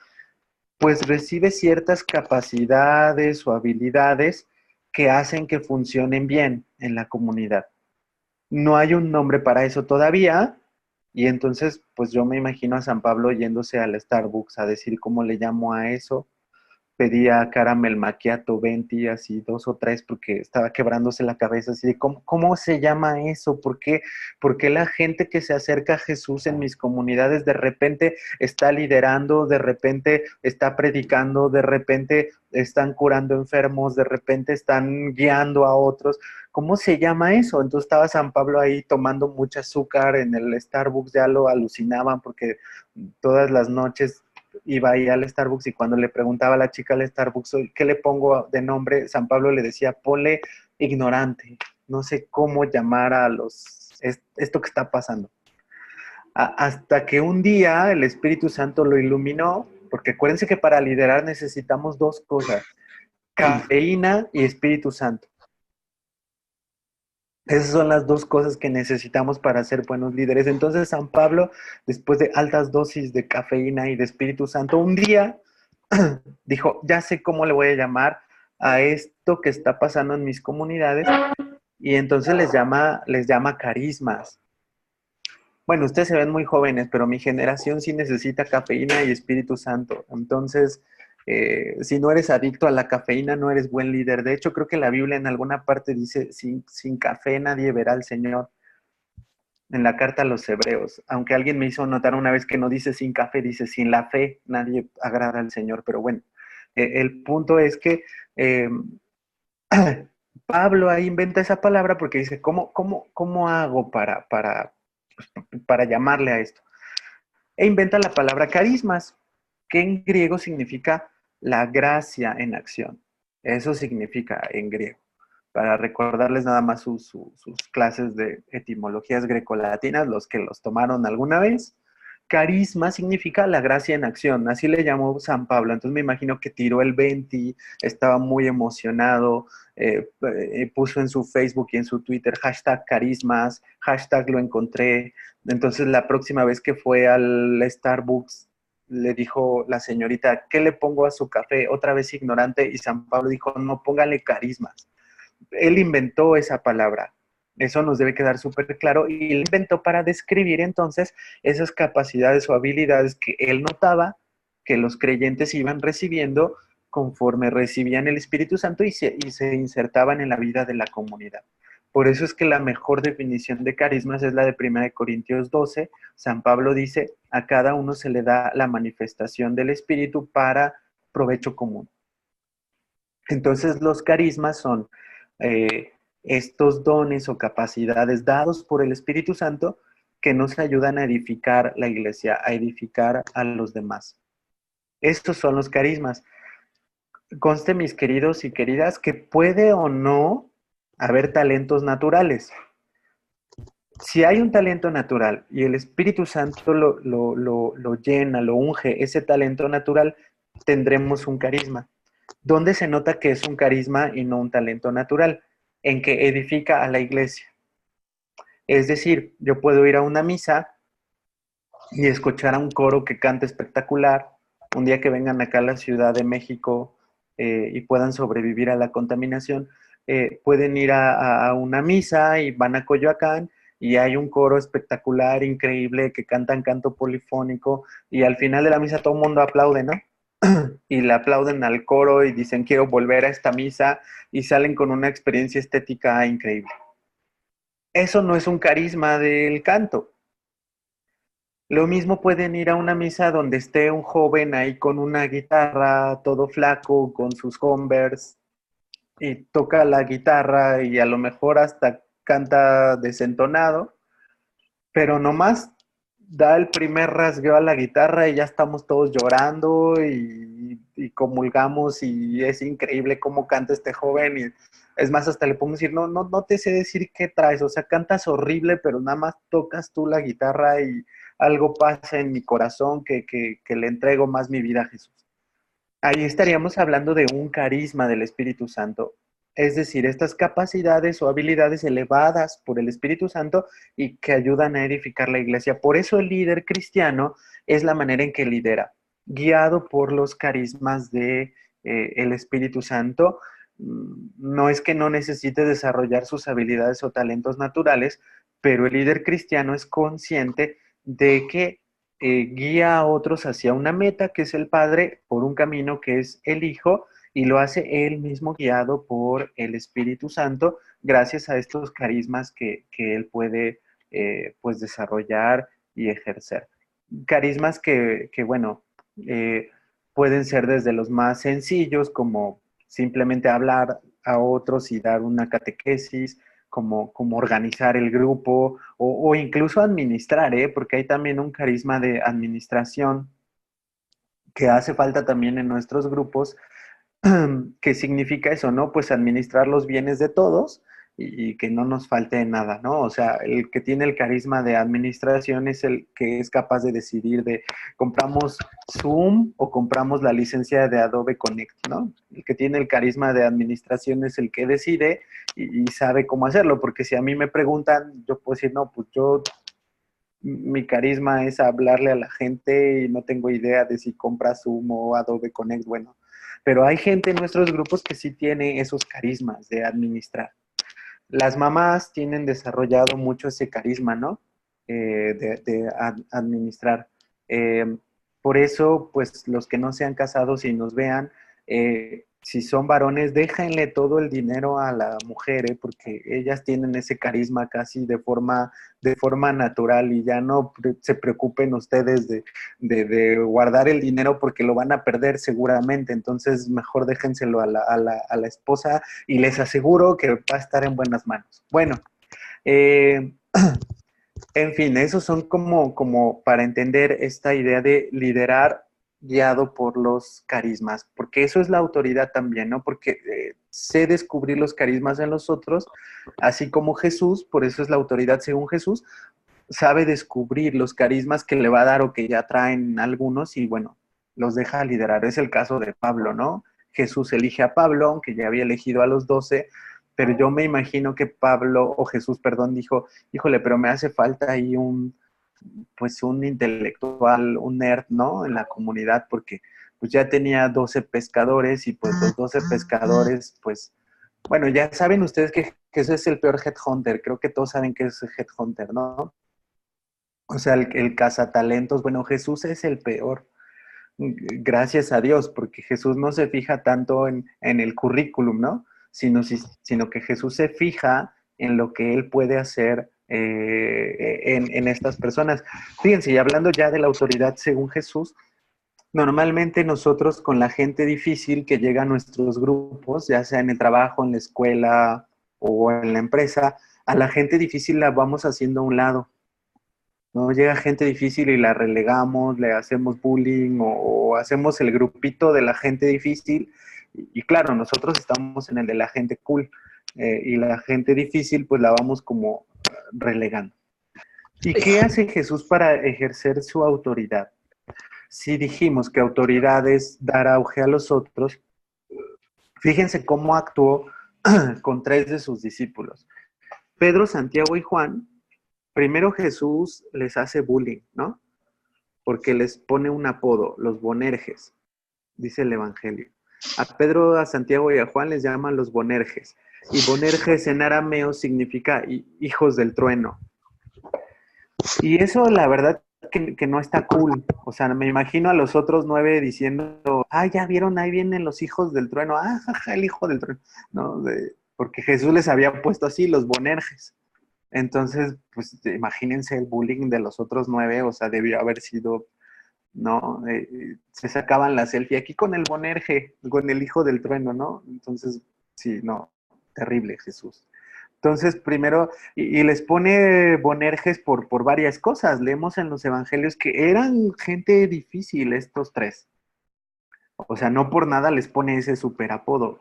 S3: pues recibe ciertas capacidades o habilidades que hacen que funcionen bien en la comunidad. No hay un nombre para eso todavía, y entonces pues yo me imagino a San Pablo yéndose al Starbucks a decir cómo le llamo a eso. Pedía caramel macchiato 20, así 2 o 3, porque estaba quebrándose la cabeza, así de ¿cómo se llama eso? ¿Por qué la gente que se acerca a Jesús en mis comunidades de repente está liderando, de repente está predicando, de repente están curando enfermos, de repente están guiando a otros? ¿Cómo se llama eso? Entonces estaba San Pablo ahí tomando mucho azúcar en el Starbucks, ya lo alucinaban porque todas las noches iba ahí al Starbucks y cuando le preguntaba a la chica al Starbucks, ¿qué le pongo de nombre? San Pablo le decía, ponle ignorante. No sé cómo llamar a esto que está pasando. Hasta que un día el Espíritu Santo lo iluminó, porque acuérdense que para liderar necesitamos 2 cosas, cafeína y Espíritu Santo. Esas son las dos cosas que necesitamos para ser buenos líderes. Entonces San Pablo, después de altas dosis de cafeína y de Espíritu Santo, un día dijo, ya sé cómo le voy a llamar a esto que está pasando en mis comunidades, y entonces les llama carismas. Bueno, ustedes se ven muy jóvenes, pero mi generación sí necesita cafeína y Espíritu Santo. Entonces, si no eres adicto a la cafeína, no eres buen líder. De hecho, creo que la Biblia en alguna parte dice, sin café nadie verá al Señor, en la carta a los hebreos. Aunque alguien me hizo notar una vez que no dice sin café, dice sin la fe nadie agrada al Señor. Pero bueno, el punto es que eh, Pablo ahí inventa esa palabra porque dice, ¿cómo hago para llamarle a esto? E inventa la palabra carismas, que en griego significa la gracia en acción. Eso significa en griego. Para recordarles nada más sus clases de etimologías grecolatinas, los que los tomaron alguna vez, carisma significa la gracia en acción, así le llamó San Pablo. Entonces me imagino que tiró el 20, estaba muy emocionado, puso en su Facebook y en su Twitter hashtag carismas, hashtag lo encontré. Entonces la próxima vez que fue al Starbucks, le dijo la señorita, ¿qué le pongo a su café? Otra vez ignorante, y San Pablo dijo, no, póngale carismas. Él inventó esa palabra. Eso nos debe quedar súper claro, y él inventó para describir entonces esas capacidades o habilidades que él notaba que los creyentes iban recibiendo conforme recibían el Espíritu Santo y se insertaban en la vida de la comunidad. Por eso es que la mejor definición de carismas es la de 1 Corintios 12. San Pablo dice, a cada uno se le da la manifestación del Espíritu para provecho común. Entonces los carismas son estos dones o capacidades dados por el Espíritu Santo que nos ayudan a edificar la iglesia, a edificar a los demás. Estos son los carismas. Conste, mis queridos y queridas, que puede o no haber talentos naturales. Si hay un talento natural y el Espíritu Santo lo llena, lo unge, ese talento natural, tendremos un carisma. ¿Dónde se nota que es un carisma y no un talento natural? En que edifica a la iglesia. Es decir, yo puedo ir a una misa y escuchar a un coro que canta espectacular. Un día que vengan acá a la Ciudad de México y puedan sobrevivir a la contaminación, pueden ir a una misa y van a Coyoacán y hay un coro espectacular, increíble, que cantan canto polifónico, y al final de la misa todo el mundo aplaude, ¿no? Y le aplauden al coro y dicen quiero volver a esta misa, y salen con una experiencia estética increíble. Eso no es un carisma del canto. Lo mismo pueden ir a una misa donde esté un joven ahí con una guitarra, todo flaco, con sus Converse, y toca la guitarra y a lo mejor hasta canta desentonado, pero nomás da el primer rasgueo a la guitarra y ya estamos todos llorando y comulgamos, y es increíble cómo canta este joven. Y es más, hasta le podemos decir, no te sé decir qué traes, o sea, cantas horrible, pero nada más tocas tú la guitarra y algo pasa en mi corazón que le entrego más mi vida a Jesús. Ahí estaríamos hablando de un carisma del Espíritu Santo, es decir, estas capacidades o habilidades elevadas por el Espíritu Santo y que ayudan a edificar la iglesia. Por eso el líder cristiano es la manera en que lidera, guiado por los carismas de el Espíritu Santo. No es que no necesite desarrollar sus habilidades o talentos naturales, pero el líder cristiano es consciente de que guía a otros hacia una meta que es el Padre, por un camino que es el Hijo, y lo hace él mismo guiado por el Espíritu Santo, gracias a estos carismas que él puede pues desarrollar y ejercer. Carismas que bueno, eh, pueden ser desde los más sencillos, como simplemente hablar a otros y dar una catequesis, como organizar el grupo o incluso administrar, porque hay también un carisma de administración que hace falta también en nuestros grupos, que significa eso, ¿no? Pues administrar los bienes de todos y que no nos falte nada, ¿no? O sea, el que tiene el carisma de administración es el que es capaz de decidir de compramos Zoom o compramos la licencia de Adobe Connect, ¿no? El que tiene el carisma de administración es el que decide y sabe cómo hacerlo, porque si a mí me preguntan, yo puedo decir, no, pues yo, mi carisma es hablarle a la gente y no tengo idea de si compra Zoom o Adobe Connect, bueno, pero hay gente en nuestros grupos que sí tiene esos carismas de administrar. Las mamás tienen desarrollado mucho ese carisma, ¿no? Administrar. Eh, por eso, pues los que no se han casado, si nos vean, si son varones, déjenle todo el dinero a la mujer, porque ellas tienen ese carisma casi de forma natural y ya no se preocupen ustedes de guardar el dinero porque lo van a perder seguramente. Entonces, mejor déjenselo a la esposa y les aseguro que va a estar en buenas manos. Bueno, eh, en fin, esos son como para entender esta idea de liderar guiado por los carismas, porque eso es la autoridad también, ¿no? Porque sé descubrir los carismas en los otros, así como Jesús, por eso es la autoridad según Jesús, sabe descubrir los carismas que le va a dar o que ya traen algunos y bueno, los deja liderar. Es el caso de Pablo, ¿no? Jesús elige a Pablo, aunque ya había elegido a los 12, pero yo me imagino que Pablo, o Jesús, perdón, dijo, híjole, pero me hace falta ahí pues un intelectual, un nerd, ¿no? En la comunidad, porque pues ya tenía 12 pescadores y pues los 12 pescadores, pues, bueno, ya saben ustedes que eso es el peor headhunter, creo que todos saben que es headhunter, ¿no? O sea, el cazatalentos, bueno, Jesús es el peor, gracias a Dios, porque Jesús no se fija tanto en el currículum, ¿no? Sino que Jesús se fija en lo que Él puede hacer en estas personas. Fíjense, y hablando ya de la autoridad según Jesús, normalmente nosotros con la gente difícil que llega a nuestros grupos, ya sea en el trabajo, en la escuela o en la empresa, a la gente difícil la vamos haciendo a un lado. ¿No? Llega gente difícil y la relegamos, le hacemos bullying o hacemos el grupito de la gente difícil y claro, nosotros estamos en el de la gente cool y la gente difícil pues la vamos como relegando. ¿Y qué hace Jesús para ejercer su autoridad? Si dijimos que autoridad es dar auge a los otros, fíjense cómo actuó con 3 de sus discípulos. Pedro, Santiago y Juan. Primero Jesús les hace bullying, ¿no? Porque les pone un apodo, los Bonerges, dice el Evangelio. A Pedro, a Santiago y a Juan les llaman los Bonerges. Y Bonerges en arameo significa hijos del trueno. Y eso la verdad que no está cool. O sea, me imagino a los otros 9 diciendo, ya vieron, ahí vienen los hijos del trueno. Jaja, el hijo del trueno. ¿No? Porque Jesús les había puesto así, los Bonerges. Entonces, pues imagínense el bullying de los otros 9, o sea, debió haber sido, ¿no? Se sacaban la selfie aquí con el Bonerge, con el hijo del trueno, ¿no? Entonces, sí, no, terrible Jesús. Entonces, primero, y les pone Bonerges por varias cosas. Leemos en los evangelios que eran gente difícil estos 3. O sea, no por nada les pone ese super apodo.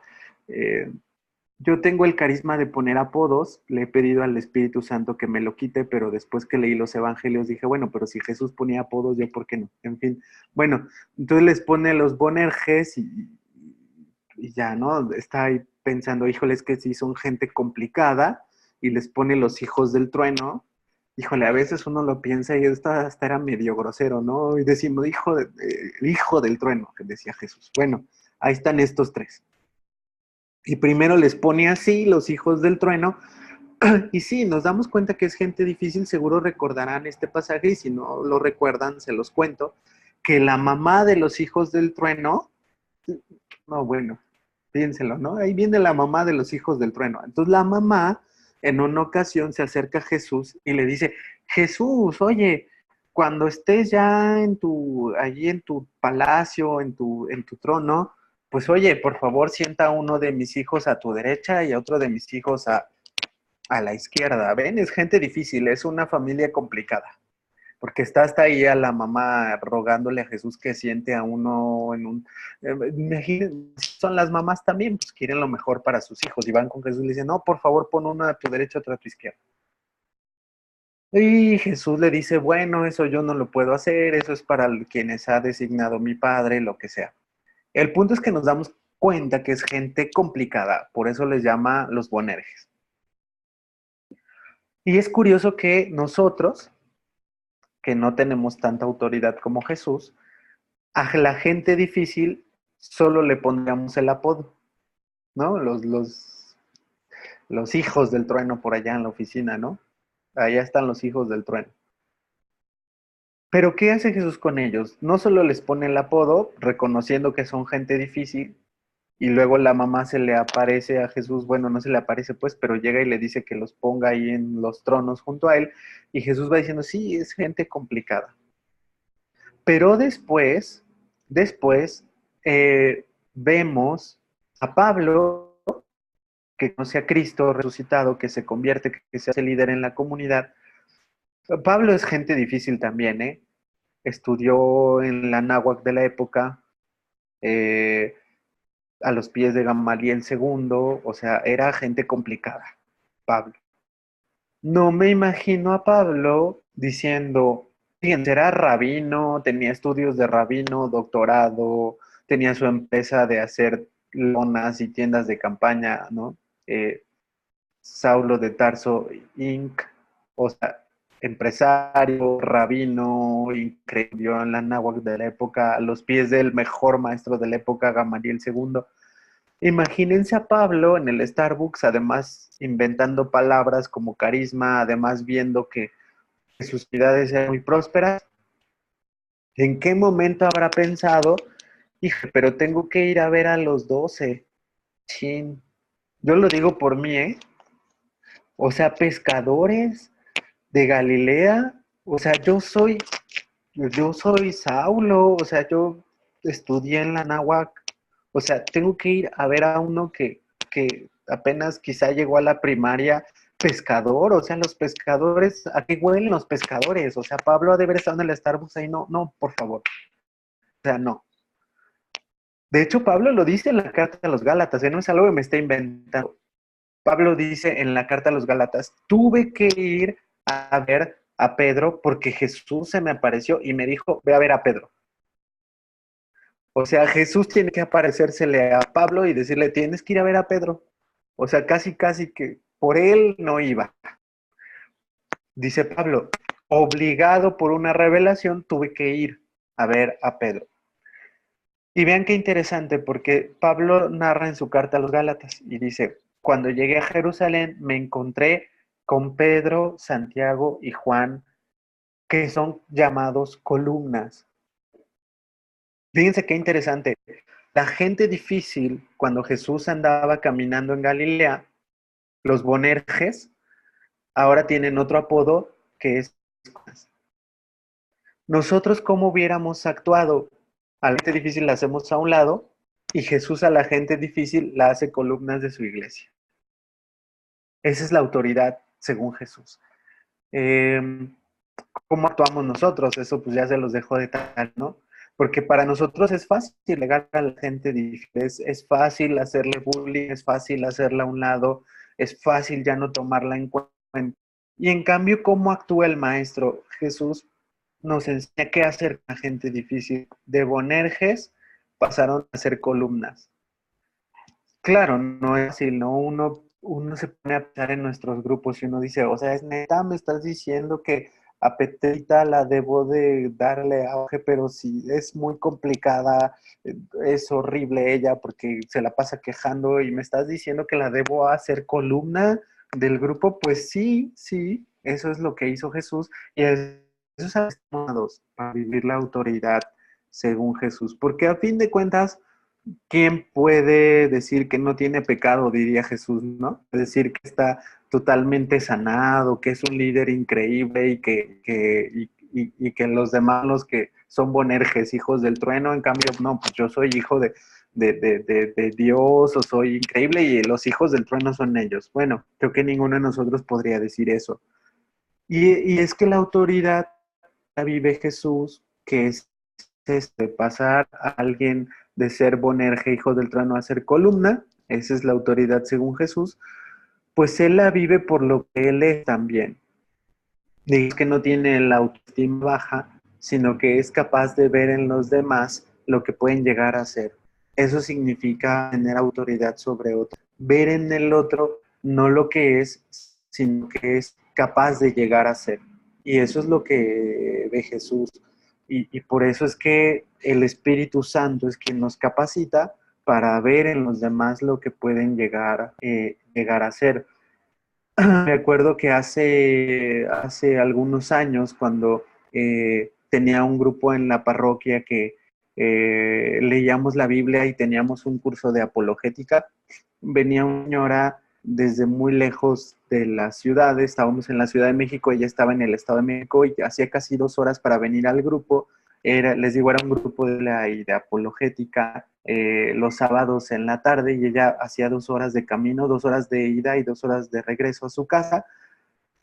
S3: Yo tengo el carisma de poner apodos, le he pedido al Espíritu Santo que me lo quite, pero después que leí los evangelios dije, bueno, pero si Jesús ponía apodos, ¿yo por qué no? En fin, bueno, entonces les pone los Bonerges y ya, ¿no? Está ahí pensando, híjole, es que sí son gente complicada y les pone los hijos del trueno. Híjole, a veces uno lo piensa y esto hasta era medio grosero, ¿no? Y decimos, hijo del trueno, que decía Jesús. Bueno, ahí están estos 3. Y primero les pone así, los hijos del trueno, y sí, nos damos cuenta que es gente difícil, seguro recordarán este pasaje, y si no lo recuerdan, se los cuento, que la mamá de los hijos del trueno, no, bueno, piénselo, ¿no? Ahí viene la mamá de los hijos del trueno. Entonces la mamá, en una ocasión, se acerca a Jesús y le dice, Jesús, oye, cuando estés ya allí en tu palacio, en tu trono, pues oye, por favor, sienta a uno de mis hijos a tu derecha y a otro de mis hijos a la izquierda. ¿Ven? Es gente difícil, es una familia complicada. porque está hasta ahí a la mamá rogándole a Jesús que siente a uno en un... imagínense, son las mamás también, pues quieren lo mejor para sus hijos y van con Jesús y le dicen, no, por favor, pon uno a tu derecha, otro a tu izquierda. Y Jesús le dice, bueno, eso yo no lo puedo hacer, eso es para quienes ha designado mi padre, lo que sea. El punto es que nos damos cuenta que es gente complicada, por eso les llama los bonerges. Y es curioso que nosotros, que no tenemos tanta autoridad como Jesús, a la gente difícil solo le pondríamos el apodo, ¿no? Los hijos del trueno por allá en la oficina, ¿no? Allá están los hijos del trueno. Pero ¿qué hace Jesús con ellos? No solo les pone el apodo, reconociendo que son gente difícil, y luego la mamá se le aparece a Jesús, bueno, no se le aparece pues, pero llega y le dice que los ponga ahí en los tronos junto a él, y Jesús va diciendo, sí, es gente complicada. Pero después vemos a Pablo, que conoce a Cristo resucitado, que se convierte, que se hace líder en la comunidad. Pablo es gente difícil también, ¿eh? Estudió en la náhuatl de la época, a los pies de Gamaliel II, o sea, era gente complicada, Pablo. No me imagino a Pablo diciendo, fíjense, era rabino, tenía estudios de rabino, doctorado, tenía su empresa de hacer lonas y tiendas de campaña, ¿no? Saulo de Tarso Inc., o sea, empresario, rabino, increíble en la náhuatl de la época, a los pies del mejor maestro de la época, Gamaliel II. Imagínense a Pablo en el Starbucks, además inventando palabras como carisma, además viendo que sus ciudades eran muy prósperas. ¿En qué momento habrá pensado, hija, pero tengo que ir a ver a los 12? Chin. Yo lo digo por mí, ¿eh? O sea, pescadores de Galilea, o sea, yo soy Saulo, o sea, yo estudié en la náhuatl, o sea, tengo que ir a ver a uno que apenas quizá llegó a la primaria, pescador, o sea, los pescadores, ¿a qué huelen los pescadores? O sea, Pablo ha de haber estado en el Starbucks ahí, no, no, por favor, o sea, no. De hecho, Pablo lo dice en la carta a los Gálatas, no es algo que me está inventando. Pablo dice en la carta a los Gálatas, tuve que ir a ver a Pedro porque Jesús se me apareció y me dijo, ve a ver a Pedro. O sea, Jesús tiene que aparecérsele a Pablo y decirle, tienes que ir a ver a Pedro. O sea, casi, casi que por él no iba. Dice Pablo, obligado por una revelación, tuve que ir a ver a Pedro. Y vean qué interesante, porque Pablo narra en su carta a los Gálatas y dice, cuando llegué a Jerusalén me encontré con Pedro, Santiago y Juan, que son llamados columnas. Fíjense qué interesante. La gente difícil, cuando Jesús andaba caminando en Galilea, los bonerges, ahora tienen otro apodo que es... Nosotros, ¿cómo hubiéramos actuado? A la gente difícil la hacemos a un lado y Jesús a la gente difícil la hace columnas de su iglesia. Esa es la autoridad según Jesús. ¿Cómo actuamos nosotros? Eso pues ya se los dejo de tal, ¿no? Porque para nosotros es fácil llegar a la gente difícil, es fácil hacerle bullying, es fácil hacerla a un lado, es fácil ya no tomarla en cuenta. Y en cambio, ¿cómo actúa el maestro? Jesús nos enseña qué hacer con la gente difícil. De bonerges pasaron a ser columnas. Claro, no es fácil, ¿no? Uno se pone a pensar en nuestros grupos y uno dice, o sea, es neta, me estás diciendo que a Petrita la debo de darle auge, pero si es muy complicada, es horrible ella porque se la pasa quejando y me estás diciendo que la debo hacer columna del grupo, pues sí, sí, eso es lo que hizo Jesús y eso es llamados para vivir la autoridad según Jesús, porque a fin de cuentas, ¿quién puede decir que no tiene pecado, diría Jesús, ¿no? Decir que está totalmente sanado, que es un líder increíble y que los demás, los que son bonerges, hijos del trueno, en cambio, no, pues yo soy hijo de Dios o soy increíble y los hijos del trueno son ellos. Bueno, creo que ninguno de nosotros podría decir eso. Y es que la autoridad vive Jesús, que es pasar a alguien de ser Bonerge, hijo del trueno, a ser columna, esa es la autoridad según Jesús, pues él la vive por lo que él es también. Dice que no tiene la autoestima baja, sino que es capaz de ver en los demás lo que pueden llegar a ser. Eso significa tener autoridad sobre otro. Ver en el otro no lo que es, sino que es capaz de llegar a ser. Y eso es lo que ve Jesús. Y por eso es que el Espíritu Santo es quien nos capacita para ver en los demás lo que pueden llegar a ser. Me acuerdo que hace algunos años, cuando tenía un grupo en la parroquia que leíamos la Biblia y teníamos un curso de apologética, venía una señora desde muy lejos de la ciudad, estábamos en la Ciudad de México, ella estaba en el Estado de México y hacía casi 2 horas para venir al grupo. Les digo, era un grupo de apologética los sábados en la tarde, y ella hacía 2 horas de camino, 2 horas de ida y 2 horas de regreso a su casa,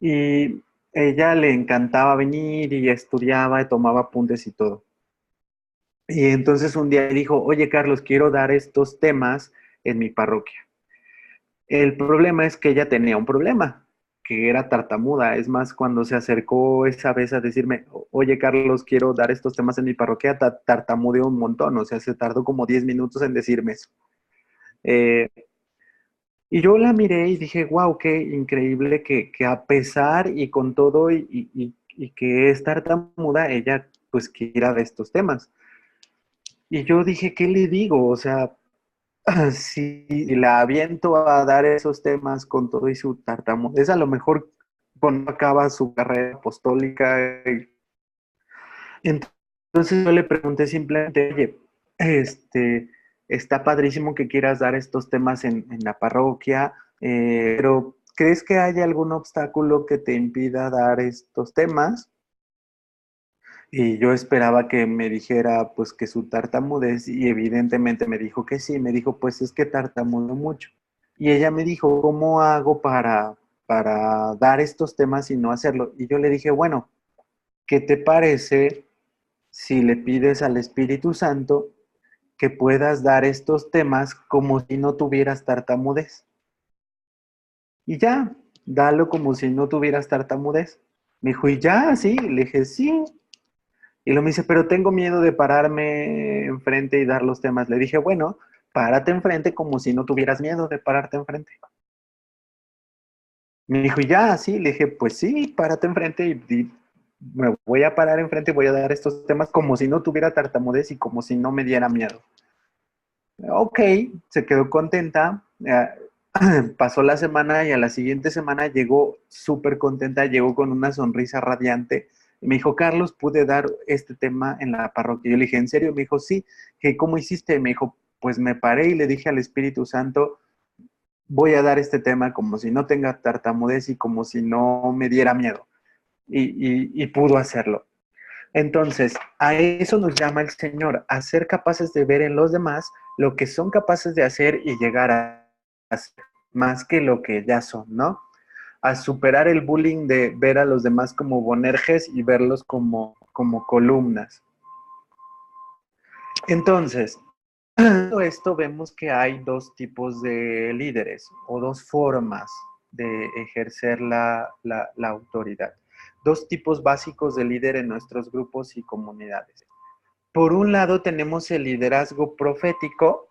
S3: y ella le encantaba venir y estudiaba y tomaba apuntes y todo. Y entonces un día dijo: oye, Carlos, quiero dar estos temas en mi parroquia. El problema es que ella tenía un problema, que era tartamuda. Es más, cuando se acercó esa vez a decirme: oye, Carlos, quiero dar estos temas en mi parroquia, tartamudeó un montón. O sea, se tardó como 10 minutos en decirme eso. Eh, y yo la miré y dije: wow, qué increíble que a pesar y con todo y que es tartamuda, ella pues quiera de estos temas. Y yo dije: ¿qué le digo? O sea, si la aviento a dar esos temas con todo y su tartamudez, a lo mejor cuando acaba su carrera apostólica. Entonces yo le pregunté simplemente: oye, está padrísimo que quieras dar estos temas en la parroquia, pero ¿crees que haya algún obstáculo que te impida dar estos temas? Y yo esperaba que me dijera pues que su tartamudez, y evidentemente me dijo que sí. Me dijo: pues es que tartamudo mucho. Y ella me dijo: ¿cómo hago para dar estos temas y no hacerlo? Y yo le dije: bueno, ¿qué te parece si le pides al Espíritu Santo que puedas dar estos temas como si no tuvieras tartamudez? Y ya, dalo como si no tuvieras tartamudez. Me dijo: ¿y ya? Sí. Le dije: sí. Y luego me dice: pero tengo miedo de pararme enfrente y dar los temas. Le dije: bueno, párate enfrente como si no tuvieras miedo de pararte enfrente. Me dijo: ¿y ya? Sí. Le dije: pues sí, párate enfrente y me voy a parar enfrente y voy a dar estos temas como si no tuviera tartamudez y como si no me diera miedo. Ok, se quedó contenta. Pasó la semana y a la siguiente semana llegó súper contenta, llegó con una sonrisa radiante. Y me dijo: Carlos, pude dar este tema en la parroquia. Yo le dije: ¿en serio? Me dijo: sí. ¿Cómo hiciste? Me dijo: pues me paré y le dije al Espíritu Santo: voy a dar este tema como si no tenga tartamudez y como si no me diera miedo. Y pudo hacerlo. Entonces, a eso nos llama el Señor, a ser capaces de ver en los demás lo que son capaces de hacer y llegar a hacer más que lo que ya son, ¿no? A superar el bullying de ver a los demás como bonerges y verlos como columnas. Entonces, todo esto vemos que hay 2 tipos de líderes o 2 formas de ejercer la autoridad. 2 tipos básicos de líder en nuestros grupos y comunidades. Por un lado tenemos el liderazgo profético,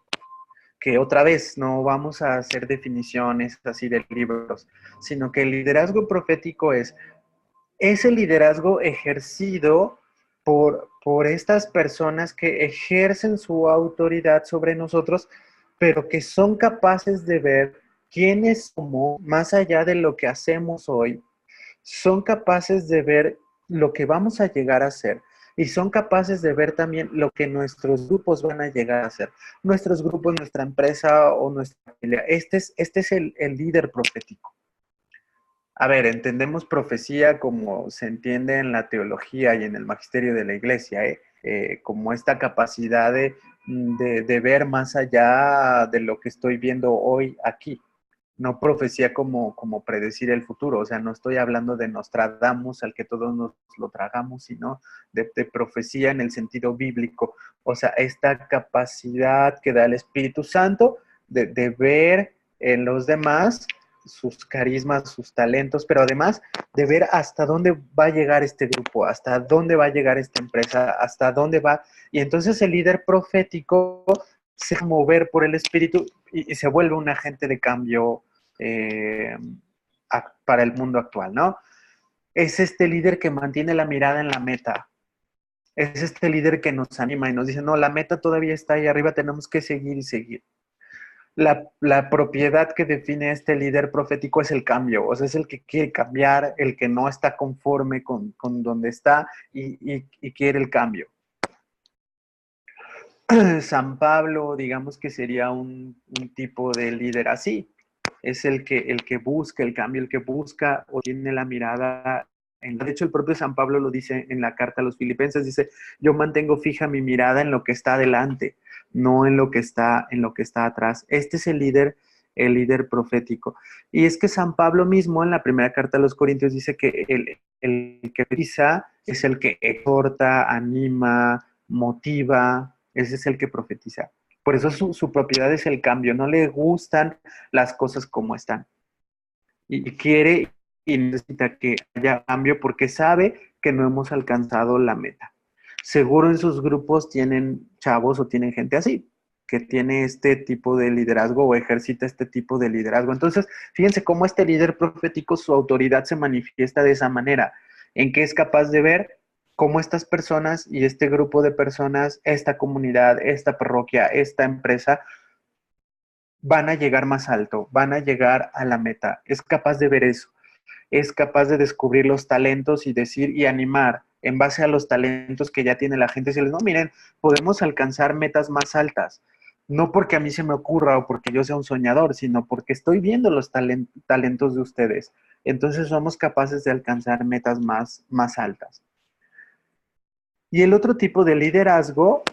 S3: que otra vez no vamos a hacer definiciones así de libros, sino que el liderazgo profético es el liderazgo ejercido por estas personas que ejercen su autoridad sobre nosotros, pero que son capaces de ver quiénes somos más allá de lo que hacemos hoy. Son capaces de ver lo que vamos a llegar a ser, y son capaces de ver también lo que nuestros grupos van a llegar a ser. Nuestros grupos, nuestra empresa o nuestra familia. Este es el líder profético. A ver, entendemos profecía como se entiende en la teología y en el magisterio de la iglesia, como esta capacidad de ver más allá de lo que estoy viendo hoy aquí. no profecía como predecir el futuro. O sea, no estoy hablando de Nostradamus, al que todos nos lo tragamos, sino de profecía en el sentido bíblico. O sea, esta capacidad que da el Espíritu Santo de ver en los demás sus carismas, sus talentos, pero además de ver hasta dónde va a llegar este grupo, hasta dónde va a llegar esta empresa, hasta dónde va. Y entonces el líder profético se deja mover por el Espíritu y se vuelve un agente de cambio para el mundo actual, ¿no? Es este líder que mantiene la mirada en la meta. Es este líder que nos anima y nos dice, no, la meta todavía está ahí arriba, tenemos que seguir y seguir. La propiedad que define este líder profético es el cambio, o sea, es el que quiere cambiar, el que no está conforme con donde está y quiere el cambio. San Pablo, digamos que sería un tipo de líder así. Es el que busca el cambio, el que busca o tiene la mirada. De hecho, el propio San Pablo lo dice en la carta a los Filipenses, dice, yo mantengo fija mi mirada en lo que está adelante, no en lo que está atrás. Este es el líder profético. Y es que San Pablo mismo en la primera carta a los Corintios dice que el que profetiza es el que exhorta, anima, motiva, ese es el que profetiza. Por eso su propiedad es el cambio, no le gustan las cosas como están. Y quiere y necesita que haya cambio porque sabe que no hemos alcanzado la meta. Seguro en sus grupos tienen chavos o tienen gente así, que tiene este tipo de liderazgo o ejercita este tipo de liderazgo. Entonces, fíjense cómo este líder profético, su autoridad se manifiesta de esa manera, en que es capaz de ver cómo estas personas y este grupo de personas, esta comunidad, esta parroquia, esta empresa, van a llegar más alto, van a llegar a la meta. Es capaz de ver eso, es capaz de descubrir los talentos y decir y animar en base a los talentos que ya tiene la gente. Decirles, no, miren, podemos alcanzar metas más altas. No porque a mí se me ocurra o porque yo sea un soñador, sino porque estoy viendo los talentos de ustedes. Entonces somos capaces de alcanzar metas más altas. Y el otro tipo de liderazgo,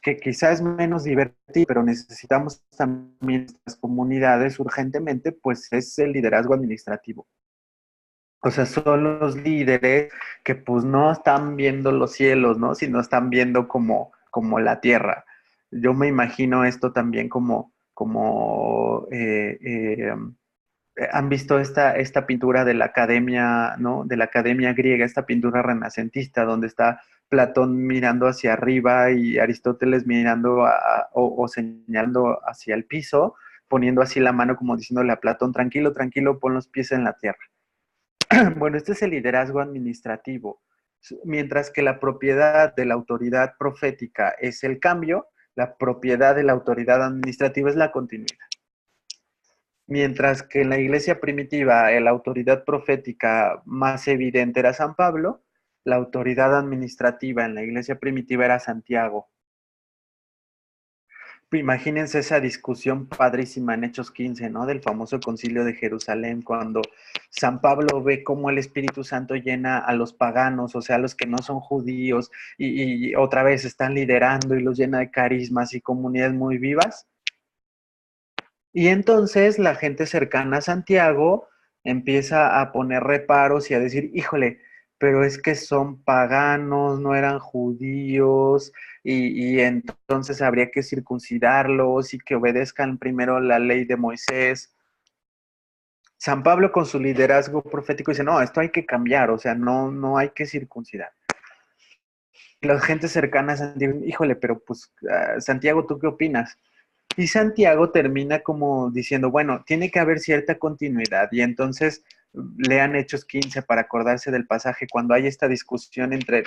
S3: que quizás es menos divertido, pero necesitamos también estas comunidades urgentemente, pues es el liderazgo administrativo. O sea, son los líderes que pues no están viendo los cielos, ¿no? Sino están viendo como la tierra. Yo me imagino esto también han visto esta pintura de la academia, ¿no? De la academia griega, esta pintura renacentista, donde está Platón mirando hacia arriba y Aristóteles mirando o señalando hacia el piso, poniendo así la mano como diciéndole a Platón, tranquilo, tranquilo, pon los pies en la tierra. Bueno, este es el liderazgo administrativo. Mientras que la propiedad de la autoridad profética es el cambio, la propiedad de la autoridad administrativa es la continuidad. Mientras que en la iglesia primitiva la autoridad profética más evidente era San Pablo, la autoridad administrativa en la iglesia primitiva era Santiago. Imagínense esa discusión padrísima en Hechos 15, ¿no? Del famoso concilio de Jerusalén, cuando San Pablo ve cómo el Espíritu Santo llena a los paganos, o sea, a los que no son judíos, y otra vez están liderando y los llena de carismas y comunidades muy vivas. Y entonces la gente cercana a Santiago empieza a poner reparos y a decir, híjole, pero es que son paganos, no eran judíos, y entonces habría que circuncidarlos y que obedezcan primero la ley de Moisés. San Pablo con su liderazgo profético dice, no, esto hay que cambiar, o sea, no hay que circuncidar. Y la gente cercana a Santiago, híjole, pero pues, Santiago, ¿tú qué opinas? Y Santiago termina como diciendo, bueno, tiene que haber cierta continuidad. Y entonces lean Hechos 15 para acordarse del pasaje, cuando hay esta discusión entre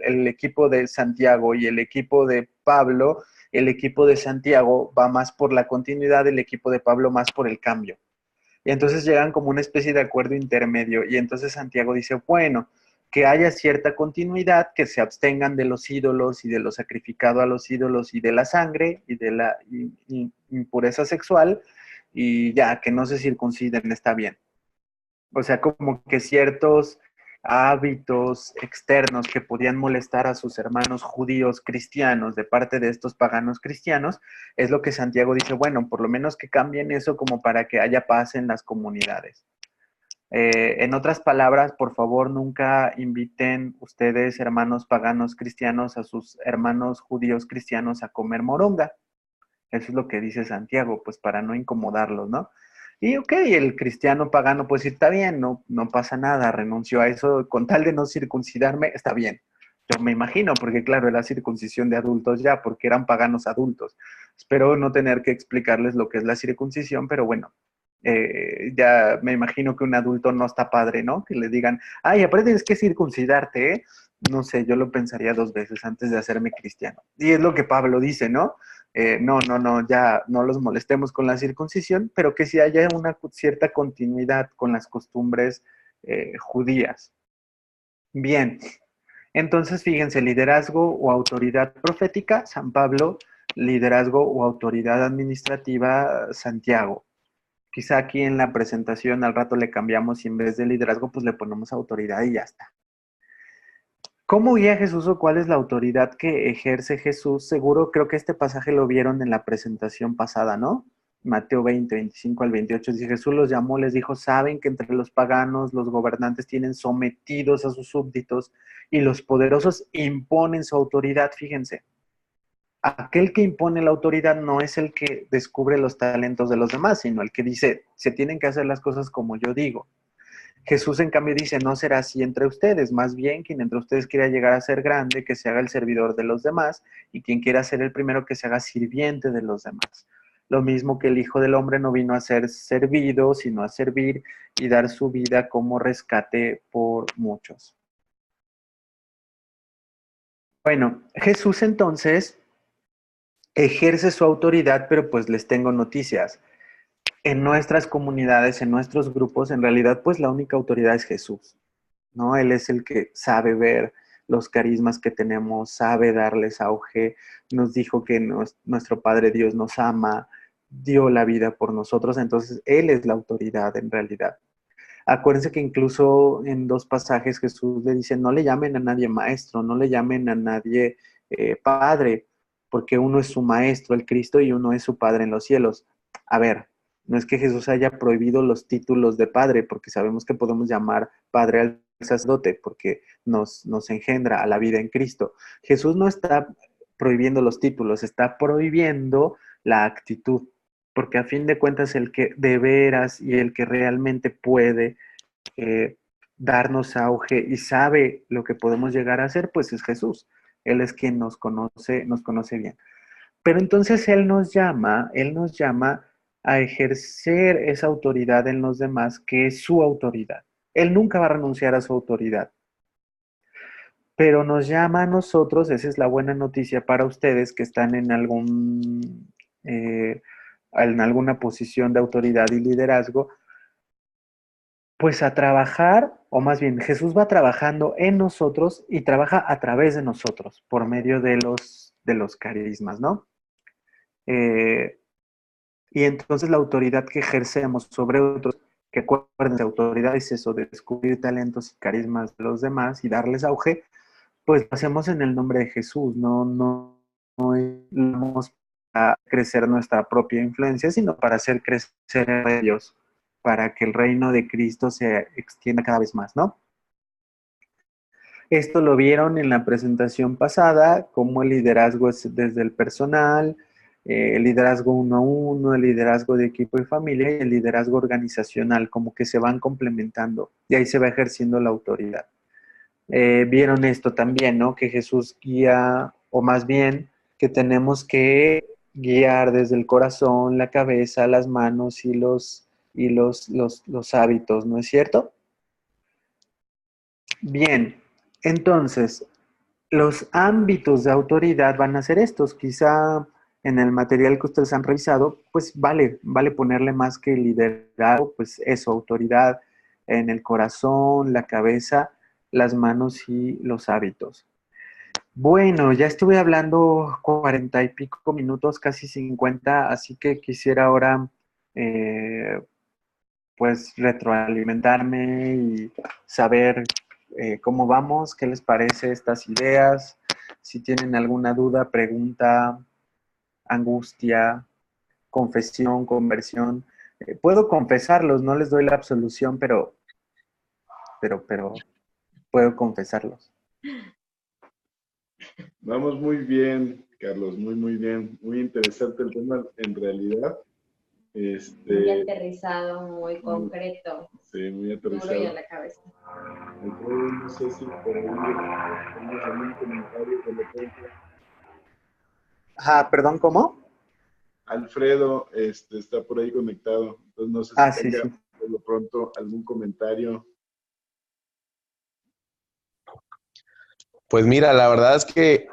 S3: el equipo de Santiago y el equipo de Pablo, el equipo de Santiago va más por la continuidad, el equipo de Pablo más por el cambio. Y entonces llegan como una especie de acuerdo intermedio. Y entonces Santiago dice, bueno, que haya cierta continuidad, que se abstengan de los ídolos y de lo sacrificado a los ídolos y de la sangre y de la impureza sexual, y ya, que no se circunciden, está bien. O sea, como que ciertos hábitos externos que podían molestar a sus hermanos judíos cristianos de parte de estos paganos cristianos, es lo que Santiago dice, bueno, por lo menos que cambien eso como para que haya paz en las comunidades. En otras palabras, por favor, nunca inviten ustedes, hermanos paganos cristianos, a sus hermanos judíos cristianos a comer moronga. Eso es lo que dice Santiago, pues para no incomodarlos, ¿no? Y ok, el cristiano pagano pues sí está bien, no pasa nada, renunció a eso con tal de no circuncidarme, está bien. Yo me imagino, porque claro, era circuncisión de adultos ya, porque eran paganos adultos. Espero no tener que explicarles lo que es la circuncisión, pero bueno, ya me imagino que un adulto no está padre, ¿no? Que le digan, ay, aparte tienes que circuncidarte, ¿eh? No sé, yo lo pensaría 2 veces antes de hacerme cristiano. Y es lo que Pablo dice, ¿no? No, ya no los molestemos con la circuncisión, pero que sí haya una cierta continuidad con las costumbres judías. Bien, entonces fíjense, liderazgo o autoridad profética, San Pablo, liderazgo o autoridad administrativa, Santiago. Quizá aquí en la presentación al rato le cambiamos y en vez de liderazgo pues le ponemos autoridad y ya está. ¿Cómo guía Jesús o cuál es la autoridad que ejerce Jesús? Seguro creo que este pasaje lo vieron en la presentación pasada, ¿no? Mateo 20, 25 al 28, dice Jesús los llamó, les dijo, saben que entre los paganos los gobernantes tienen sometidos a sus súbditos y los poderosos imponen su autoridad, fíjense. Aquel que impone la autoridad no es el que descubre los talentos de los demás, sino el que dice, se tienen que hacer las cosas como yo digo. Jesús, en cambio, dice, no será así entre ustedes, más bien quien entre ustedes quiera llegar a ser grande, que se haga el servidor de los demás, y quien quiera ser el primero, que se haga sirviente de los demás. Lo mismo que el Hijo del Hombre no vino a ser servido, sino a servir y dar su vida como rescate por muchos. Bueno, Jesús entonces ejerce su autoridad, pero pues les tengo noticias. En nuestras comunidades, en nuestros grupos, en realidad pues la única autoridad es Jesús, ¿no? Él es el que sabe ver los carismas que tenemos, sabe darles auge, nos dijo que nuestro Padre Dios nos ama, dio la vida por nosotros, entonces Él es la autoridad en realidad. Acuérdense que incluso en 2 pasajes Jesús le dice, no le llamen a nadie maestro, no le llamen a nadie padre, porque uno es su maestro, el Cristo, y uno es su Padre en los cielos. A ver, no es que Jesús haya prohibido los títulos de padre, porque sabemos que podemos llamar padre al sacerdote, porque nos engendra a la vida en Cristo. Jesús no está prohibiendo los títulos, está prohibiendo la actitud, porque a fin de cuentas el que de veras y el que realmente puede darnos auge y sabe lo que podemos llegar a hacer, pues es Jesús. Él es quien nos conoce bien. Pero entonces Él nos llama a ejercer esa autoridad en los demás, que es su autoridad. Él nunca va a renunciar a su autoridad. Pero nos llama a nosotros, esa es la buena noticia para ustedes que están en alguna posición de autoridad y liderazgo, pues a trabajar, o más bien Jesús va trabajando en nosotros y trabaja a través de nosotros por medio de los carismas, ¿no? Y entonces la autoridad que ejercemos sobre otros, que acuérdense, autoridad es eso, de descubrir talentos y carismas de los demás y darles auge, pues lo hacemos en el nombre de Jesús, no vamos a crecer nuestra propia influencia, sino para hacer crecer a Dios, para que el reino de Cristo se extienda cada vez más, ¿no? Esto lo vieron en la presentación pasada, cómo el liderazgo es desde el personal, el liderazgo 1 a 1, el liderazgo de equipo y familia, y el liderazgo organizacional, como que se van complementando, y ahí se va ejerciendo la autoridad. Vieron esto también, ¿no? Que Jesús guía, o más bien, que tenemos que guiar desde el corazón, la cabeza, las manos y los hábitos, ¿no es cierto? Bien, entonces, los ámbitos de autoridad van a ser estos. Quizá en el material que ustedes han revisado, pues vale ponerle más que liderazgo, pues eso, autoridad en el corazón, la cabeza, las manos y los hábitos. Bueno, ya estuve hablando 40 y pico minutos, casi 50, así que quisiera ahora pues retroalimentarme y saber cómo vamos, qué les parece estas ideas, si tienen alguna duda, pregunta, angustia, confesión, conversión. Puedo confesarlos, no les doy la absolución, pero puedo confesarlos.
S1: Vamos muy bien, Carlos, muy bien. Muy interesante el tema en realidad.
S2: Muy aterrizado, muy concreto.
S1: Sí, muy aterrizado.
S2: Duro y a la cabeza.
S1: No sé si por ahí tenemos algún comentario de repente.
S3: Perdón, ¿cómo?
S1: Alfredo está por ahí conectado. Entonces no sé si tenga
S3: sí.
S1: por lo pronto algún comentario.
S4: Pues mira, la verdad es que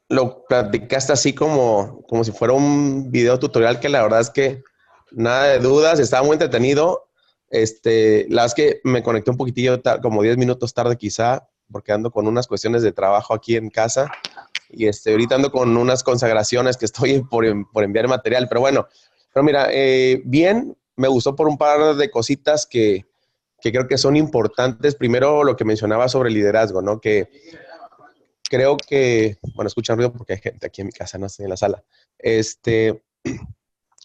S4: lo platicaste así como si fuera un video tutorial, que la verdad es que nada de dudas, estaba muy entretenido. La verdad es que me conecté un poquitillo, como 10 minutos tarde quizá, porque ando con unas cuestiones de trabajo aquí en casa. Y ahorita ando con unas consagraciones que estoy por enviar material. Pero bueno, mira, bien, me gustó por un par de cositas que creo que son importantes. Primero, lo que mencionaba sobre el liderazgo, ¿no? Que creo que, bueno, escuchan ruido porque hay gente aquí en mi casa, no estoy en la sala.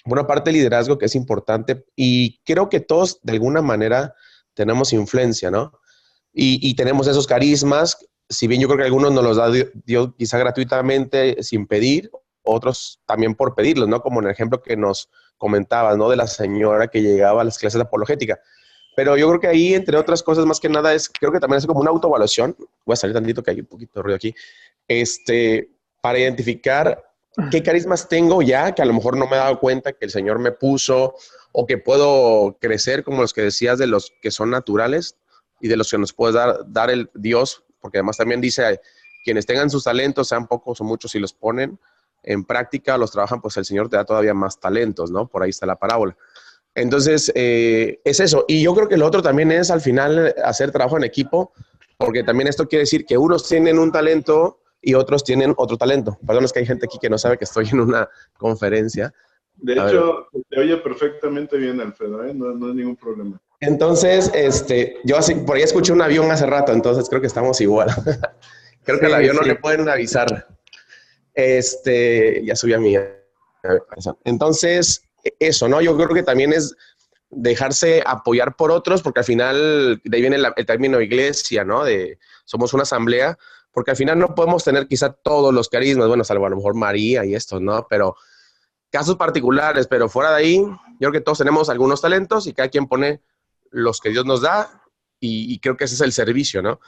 S4: Una parte del liderazgo que es importante, y creo que todos de alguna manera tenemos influencia, ¿no? Y tenemos esos carismas, si bien yo creo que algunos nos los da Dios quizá gratuitamente, sin pedir, otros también por pedirlos, ¿no? Como en el ejemplo que nos comentabas, ¿no? De la señora que llegaba a las clases de apologética. Pero yo creo que ahí, entre otras cosas, más que nada, creo que también es como una autoevaluación. Voy a salir tantito, que hay un poquito de ruido aquí. Para identificar qué carismas tengo ya, que a lo mejor no me he dado cuenta que el Señor me puso, o que puedo crecer, como los que decías, de los que son naturales y de los que nos puede dar el Dios, porque además también dice, quienes tengan sus talentos, sean pocos o muchos, y los ponen en práctica, los trabajan, pues el Señor te da todavía más talentos, ¿no? Por ahí está la parábola. Entonces, es eso. Y yo creo que lo otro también es, al final, hacer trabajo en equipo, porque también esto quiere decir que unos tienen un talento y otros tienen otro talento. Perdón, es que hay gente aquí que no sabe que estoy en una conferencia.
S1: De hecho, te oye perfectamente bien, Alfredo, ¿eh? No es ningún problema.
S4: Entonces, yo así, por ahí escuché un avión hace rato, entonces creo que estamos igual. Creo que al avión no le pueden avisar. Ya subí a mi... Entonces, eso, ¿no? Yo creo que también es dejarse apoyar por otros, porque al final, de ahí viene el término iglesia, ¿no? Somos una asamblea, porque al final no podemos tener quizá todos los carismas, bueno, salvo a lo mejor María y esto, ¿no? Pero casos particulares, pero fuera de ahí, yo creo que todos tenemos algunos talentos y cada quien pone los que Dios nos da, y creo que ese es el servicio, ¿no?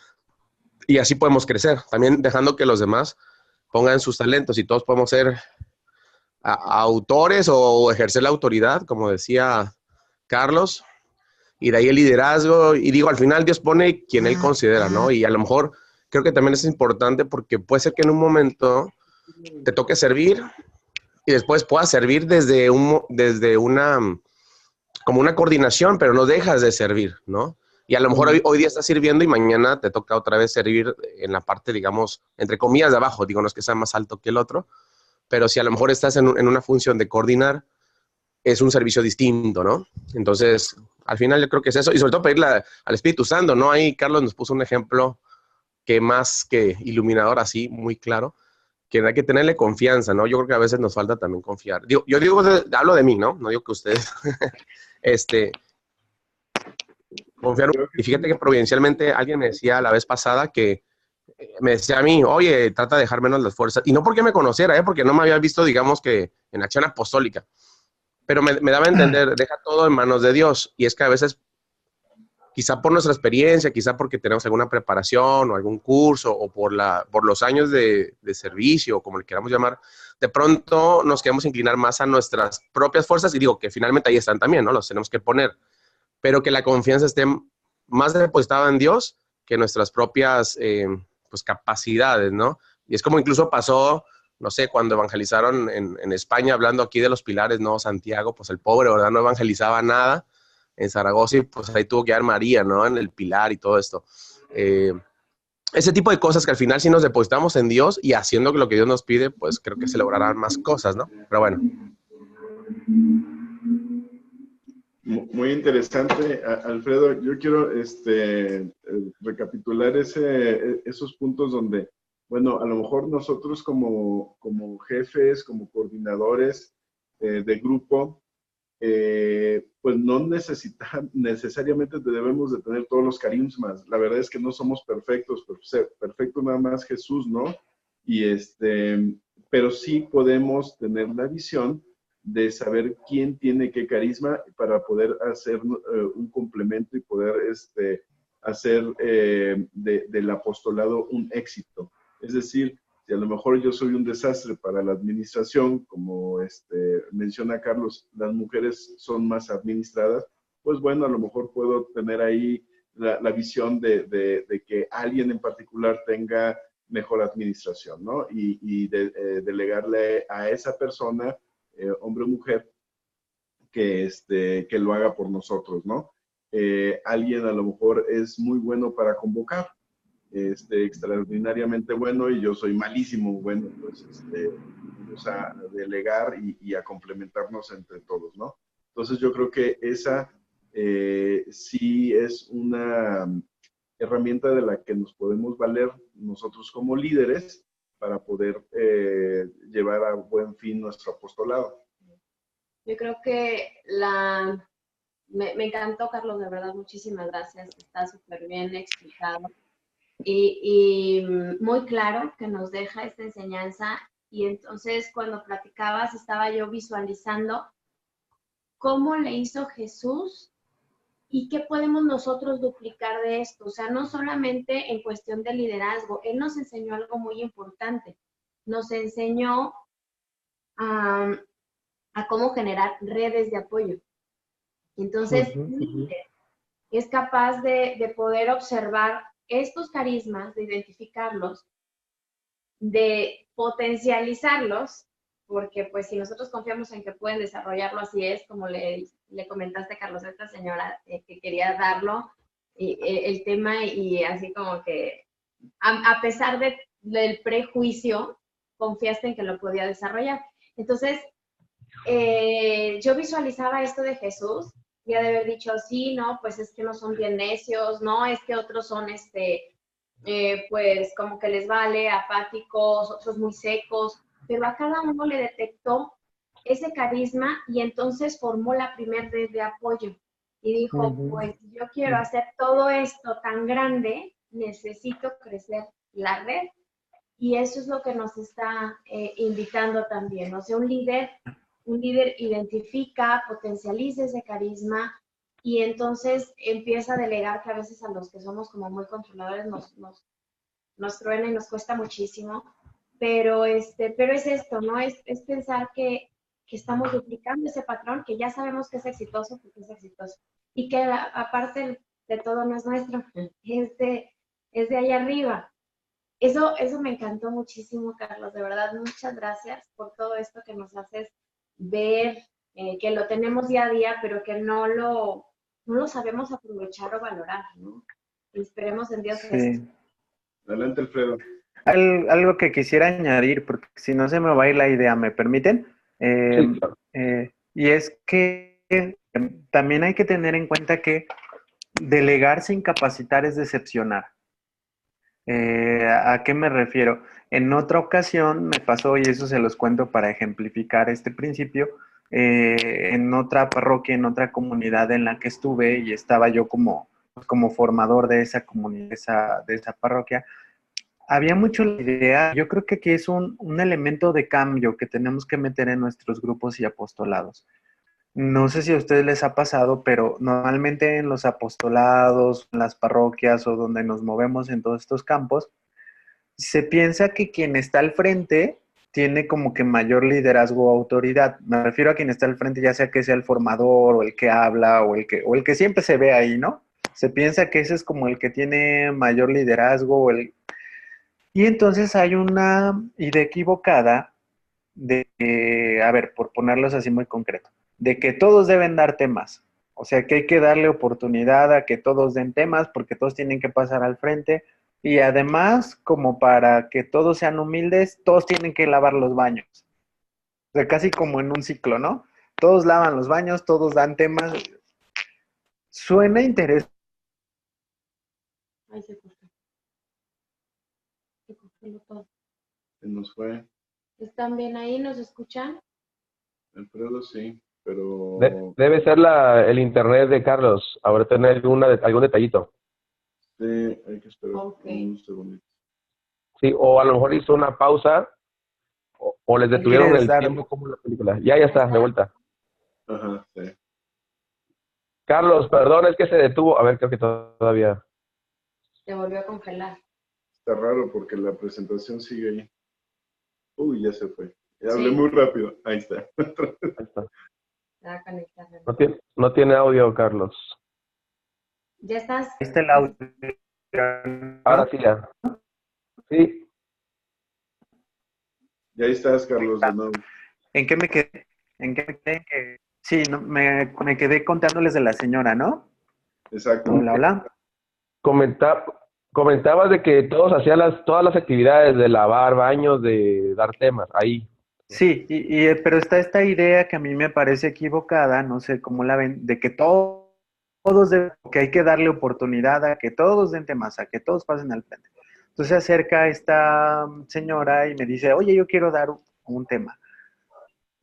S4: Y así podemos crecer, también dejando que los demás pongan sus talentos, y todos podemos ser autores o ejercer la autoridad, como decía Carlos, y de ahí el liderazgo. Y digo, al final Dios pone quien Él considera, ¿no? Y a lo mejor creo que también es importante, porque puede ser que en un momento te toque servir y después puedas servir desde una, como una coordinación, pero no dejas de servir, ¿no? Y a lo mejor hoy día estás sirviendo y mañana te toca otra vez servir en la parte, digamos, entre comillas, de abajo. Digo, no es que sea más alto que el otro, pero si a lo mejor estás en una función de coordinar, es un servicio distinto, ¿no? Entonces, al final yo creo que es eso, y sobre todo pedirle al Espíritu Santo, ¿no? Ahí Carlos nos puso un ejemplo que más que iluminador, así, muy claro, que hay que tenerle confianza, ¿no? Yo creo que a veces nos falta también confiar. Hablo de mí, ¿no? No digo que ustedes, confiar. Y fíjate que providencialmente alguien me decía la vez pasada que me decía a mí, oye, trata de dejar menos las fuerzas. Y no porque me conociera, porque no me había visto, digamos, que en acción apostólica. Pero me daba a entender, deja todo en manos de Dios. Y es que a veces, quizá por nuestra experiencia, quizá porque tenemos alguna preparación o algún curso, o por los años de servicio, como le queramos llamar, de pronto nos queremos inclinar más a nuestras propias fuerzas. Y digo que finalmente ahí están también, ¿no? Los tenemos que poner. Pero que la confianza esté más depositada en Dios que nuestras propias pues capacidades, ¿no? Y es como incluso pasó, no sé, cuando evangelizaron en España, hablando aquí de los pilares, ¿no? Santiago, pues el pobre, ¿verdad? No evangelizaba nada en Zaragoza, y pues ahí tuvo que dar María, ¿no? En el pilar y todo esto. Ese tipo de cosas que al final, si nos depositamos en Dios y haciendo lo que Dios nos pide, pues creo que se lograrán más cosas, ¿no? Pero bueno.
S1: Muy interesante, Alfredo. Yo quiero recapitular esos puntos donde, bueno, a lo mejor nosotros como jefes, como coordinadores de grupo, pues no necesariamente debemos de tener todos los carismas. La verdad es que no somos perfectos, perfecto nada más Jesús, ¿no? Y pero sí podemos tener la visión de saber quién tiene qué carisma para poder hacer un complemento y poder hacer del apostolado un éxito. Es decir, si a lo mejor yo soy un desastre para la administración, como menciona Carlos, las mujeres son más administradas, pues bueno, a lo mejor puedo tener ahí la visión de que alguien en particular tenga mejor administración, ¿no? Y delegarle a esa persona, hombre o mujer, que lo haga por nosotros, ¿no? Alguien a lo mejor es muy bueno para convocar, extraordinariamente bueno, y yo soy malísimo, bueno, pues vamos a delegar y a complementarnos entre todos, ¿no? Entonces yo creo que esa sí es una herramienta de la que nos podemos valer nosotros como líderes para poder llevar a buen fin nuestro apostolado.
S2: Yo creo que me encantó, Carlos, de verdad, muchísimas gracias. Está súper bien explicado y muy claro que nos deja esta enseñanza. Y entonces cuando platicabas estaba yo visualizando cómo le hizo Jesús y qué podemos nosotros duplicar de esto. O sea, no solamente en cuestión de liderazgo, Él nos enseñó algo muy importante. Nos enseñó a cómo generar redes de apoyo. Entonces, es capaz de poder observar estos carismas, de identificarlos, de potencializarlos, porque pues si nosotros confiamos en que pueden desarrollarlo, así es, como le comentaste, Carlos, a esta señora que quería darlo, el tema, y así como que a pesar del prejuicio, confiaste en que lo podía desarrollar. Entonces, yo visualizaba esto de Jesús, y ha de haber dicho, sí, no, pues es que no son bien necios, no, es que otros son, pues como que les vale, apáticos, otros muy secos, pero a cada uno le detectó ese carisma y entonces formó la primera red de apoyo. Y dijo, pues yo quiero hacer todo esto tan grande, necesito crecer la red. Y eso es lo que nos está invitando también. O sea, un líder identifica, potencializa ese carisma y entonces empieza a delegar, que a veces a los que somos como muy controladores nos truena y nos cuesta muchísimo. Pero es esto, ¿no? Es pensar que estamos duplicando ese patrón, que ya sabemos que es exitoso porque es exitoso. Y que aparte de todo no es nuestro, es de allá arriba. Eso me encantó muchísimo, Carlos. De verdad, muchas gracias por todo esto que nos haces ver, que lo tenemos día a día, pero que no lo sabemos aprovechar o valorar, ¿no? Y esperemos en Dios que esto.
S1: Adelante, Alfredo.
S3: Algo que quisiera añadir, porque si no se me va a ir la idea, ¿me permiten?
S4: Sí, claro.
S3: Y es que también hay que tener en cuenta que delegar sin capacitar es decepcionar. ¿A qué me refiero? En otra ocasión me pasó, y eso se los cuento para ejemplificar este principio, en otra parroquia, en otra comunidad en la que estuve y estaba yo como formador de esa comunidad, de esa parroquia. Había mucho la idea, yo creo que aquí es un elemento de cambio que tenemos que meter en nuestros grupos y apostolados. No sé si a ustedes les ha pasado, pero normalmente en los apostolados, en las parroquias o donde nos movemos en todos estos campos, se piensa que quien está al frente tiene como que mayor liderazgo o autoridad. Me refiero a quien está al frente, ya sea que sea el formador o el que habla o el que siempre se ve ahí, ¿no? Se piensa que ese es como el que tiene mayor liderazgo y entonces hay una idea equivocada de que, a ver, por ponerlos así muy concreto, de que todos deben dar temas. O sea, que hay que darle oportunidad a que todos den temas porque todos tienen que pasar al frente. Y además, como para que todos sean humildes, todos tienen que lavar los baños. O sea, casi como en un ciclo, ¿no? Todos lavan los baños, todos dan temas. Suena interesante.
S2: Ahí se cortó. Se cortó todo.
S1: Se nos fue.
S2: ¿Están bien ahí? ¿Nos escuchan?
S1: Alfredo sí, pero
S4: Debe ser el internet de Carlos. Ahora tener algún detallito.
S1: sí, hay que esperar
S2: Ok.
S1: un segundito.
S4: Sí, o a lo mejor hizo una pausa o les
S3: ¿Qué
S4: detuvieron
S3: quieres
S4: el
S3: dar?
S4: tiempo como en la película. Ya está, de vuelta.
S1: Ajá, sí.
S4: Carlos, perdón, es que se detuvo. A ver, creo que todavía.
S2: Se volvió a congelar.
S1: Está raro porque la presentación sigue ahí. Uy, ya se fue. Ya hablé
S2: Sí,
S1: muy rápido. Ahí está.
S4: Ahí está.
S2: se va a conectar.
S4: No tiene audio, Carlos.
S2: ¿Ya estás?
S3: Ahí está el audio,
S4: Ahora
S3: ¿no?
S4: sí ya. Sí,
S1: Y ahí estás, Carlos, de nuevo.
S3: ¿En qué me quedé? ¿En qué me quedé? Sí, no, me quedé contándoles de la señora, ¿no?
S1: Exacto.
S3: Hola, hola.
S4: comenta- comentabas de que todos hacían todas las actividades de lavar baños, de dar temas, ahí.
S3: Sí, pero está esta idea que a mí me parece equivocada, no sé cómo la ven, de que que hay que darle oportunidad a que todos den temas, a que todos pasen al frente. Entonces se acerca esta señora y me dice, oye, yo quiero dar un tema.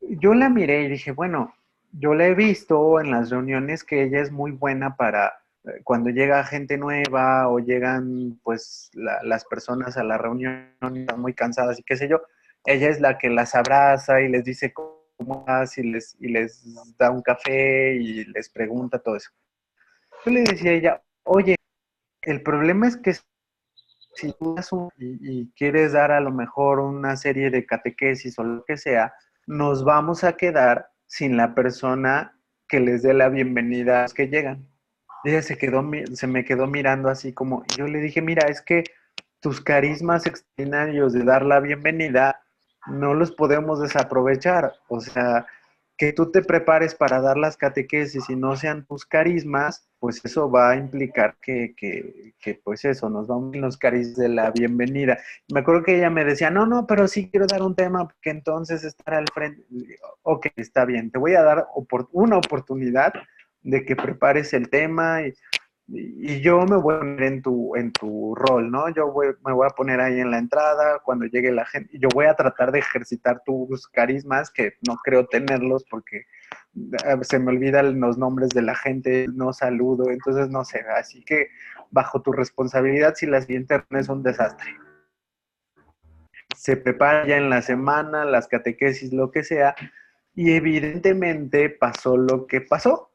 S3: Yo la miré y dije, bueno, yo la he visto en las reuniones que ella es muy buena para cuando llega gente nueva o llegan pues las personas a la reunión están muy cansadas y qué sé yo, ella es la que las abraza y les dice cómo vas y les da un café y les pregunta todo eso. Yo le decía a ella, oye, el problema es que si tú das y quieres dar a lo mejor una serie de catequesis o lo que sea, nos vamos a quedar sin la persona que les dé la bienvenida a los que llegan. Ella se me quedó mirando así como, yo le dije, mira, es que tus carismas extraordinarios de dar la bienvenida no los podemos desaprovechar. O sea, que tú te prepares para dar las catequesis y no sean tus carismas, pues eso va a implicar que pues eso, nos vamos en los carismas de la bienvenida. Me acuerdo que ella me decía, no, no, pero sí quiero dar un tema, porque entonces estar al frente, ok, está bien, te voy a dar una oportunidad de que prepares el tema y yo me voy a poner en tu rol, ¿no? Me voy a poner ahí en la entrada, cuando llegue la gente, yo voy a tratar de ejercitar tus carismas, que no creo tenerlos porque se me olvidan los nombres de la gente, no saludo, entonces no sé, así que bajo tu responsabilidad si la siguiente reunión es un desastre. Se prepara ya en la semana, las catequesis, lo que sea, y evidentemente pasó lo que pasó.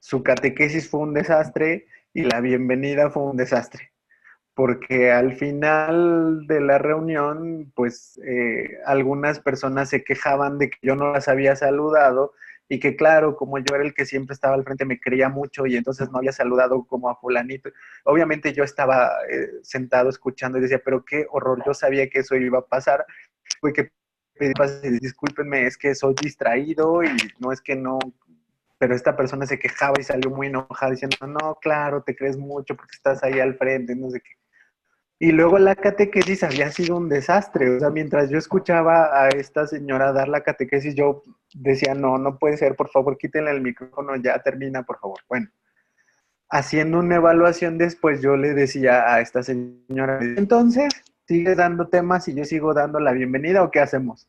S3: Su catequesis fue un desastre y la bienvenida fue un desastre, porque al final de la reunión, pues algunas personas se quejaban de que yo no las había saludado y que claro, como yo era el que siempre estaba al frente, me creía mucho y entonces no había saludado como a fulanito. Obviamente yo estaba sentado escuchando y decía, pero qué horror, yo sabía que eso iba a pasar, fue que discúlpenme, es que soy distraído y no es que no, pero esta persona se quejaba y salió muy enojada diciendo, no, claro, te crees mucho porque estás ahí al frente, no sé qué. Y luego la catequesis había sido un desastre, o sea, mientras yo escuchaba a esta señora dar la catequesis, yo decía, no, no puede ser, por favor, quítenle el micrófono, ya termina, por favor. Bueno, haciendo una evaluación después, yo le decía a esta señora, entonces, ¿sigues dando temas y yo sigo dando la bienvenida o qué hacemos?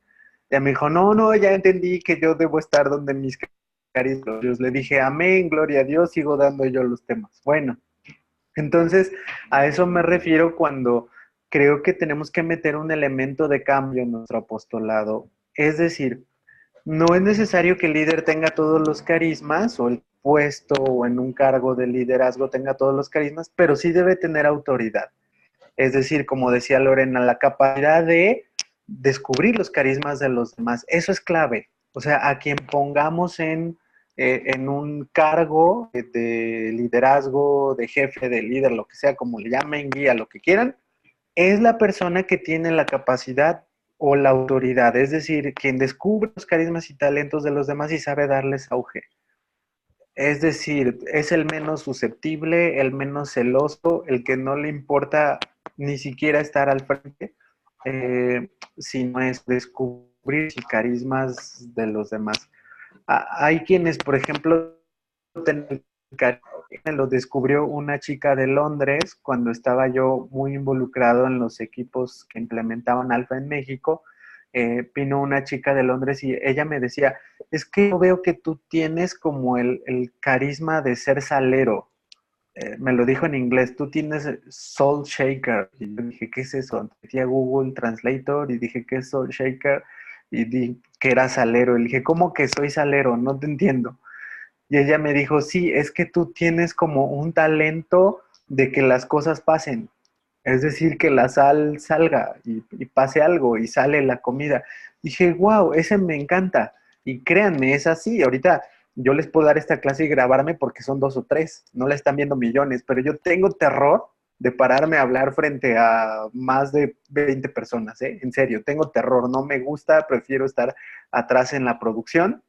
S3: Y ella me dijo, no, no, ya entendí que yo debo estar donde mis carismas. Yo le dije, amén, gloria a Dios, sigo dando yo los temas. Bueno, entonces a eso me refiero cuando creo que tenemos que meter un elemento de cambio en nuestro apostolado. Es decir, no es necesario que el líder tenga todos los carismas o el puesto o en un cargo de liderazgo tenga todos los carismas, pero sí debe tener autoridad. Es decir, como decía Lorena, la capacidad de descubrir los carismas de los demás. Eso es clave. O sea, a quien pongamos en un cargo de liderazgo, de jefe, de líder, lo que sea, como le llamen, guía, lo que quieran, es la persona que tiene la capacidad o la autoridad, es decir, quien descubre los carismas y talentos de los demás y sabe darles auge. Es decir, es el menos susceptible, el menos celoso, el que no le importa ni siquiera estar al frente, sino es descubrir los carismas de los demás. Hay quienes, por ejemplo, tienen carisma me lo descubrió una chica de Londres cuando estaba yo muy involucrado en los equipos que implementaban Alfa en México. Vino una chica de Londres y ella me decía, es que yo veo que tú tienes como el carisma de ser salero. Me lo dijo en inglés, tú tienes Soul Shaker. Y yo dije, ¿qué es eso? Metí a Google Translator y dije, ¿qué es Soul Shaker? Y dije que era salero. Y dije, ¿cómo que soy salero? No te entiendo. Y ella me dijo, sí, es que tú tienes como un talento de que las cosas pasen. Es decir, que la sal salga y pase algo y sale la comida. Dije, wow, ese me encanta. Y créanme, es así. Ahorita yo les puedo dar esta clase y grabarme porque son 2 o 3. No la están viendo millones, pero yo tengo terror de pararme a hablar frente a más de 20 personas, ¿eh? En serio, tengo terror. No me gusta, prefiero estar atrás en la producción.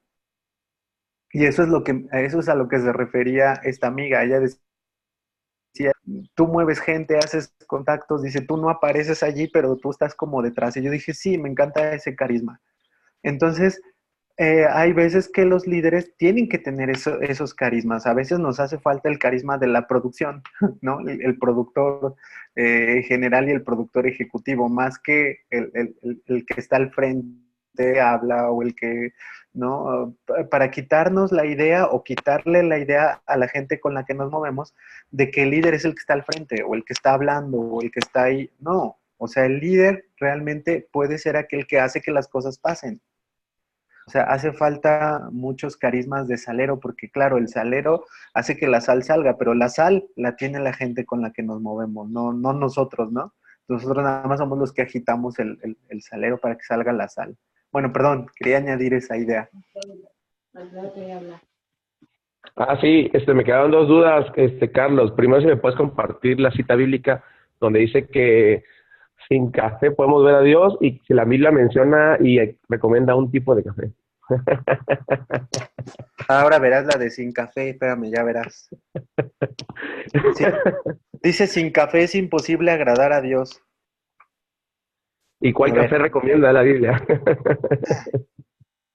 S3: Y eso es a lo que se refería esta amiga. Ella decía, tú mueves gente, haces contactos, dice, tú no apareces allí, pero tú estás como detrás. Y yo dije, sí, me encanta ese carisma. Entonces, hay veces que los líderes tienen que tener esos carismas. A veces nos hace falta el carisma de la producción, ¿no? El productor general y el productor ejecutivo, más que el que está al frente, habla o el que, ¿no? Para quitarnos la idea o quitarle la idea a la gente con la que nos movemos de que el líder es el que está al frente o el que está hablando o el que está ahí. No, o sea, el líder realmente puede ser aquel que hace que las cosas pasen. O sea, hace falta muchos carismas de salero, porque claro, el salero hace que la sal salga, pero la sal la tiene la gente con la que nos movemos, no nosotros, ¿no? Nosotros nada más somos los que agitamos el salero para que salga la sal. Bueno, perdón, quería añadir esa idea.
S4: Ah, sí, me quedaron 2 dudas, Carlos. Primero, si me puedes compartir la cita bíblica donde dice que sin café podemos ver a Dios y si la Biblia menciona y recomienda un tipo de café.
S3: Ahora verás la de sin café, espérame, ya verás. Sí. Dice, sin café es imposible agradar a Dios.
S4: ¿Y cuál café recomienda la Biblia?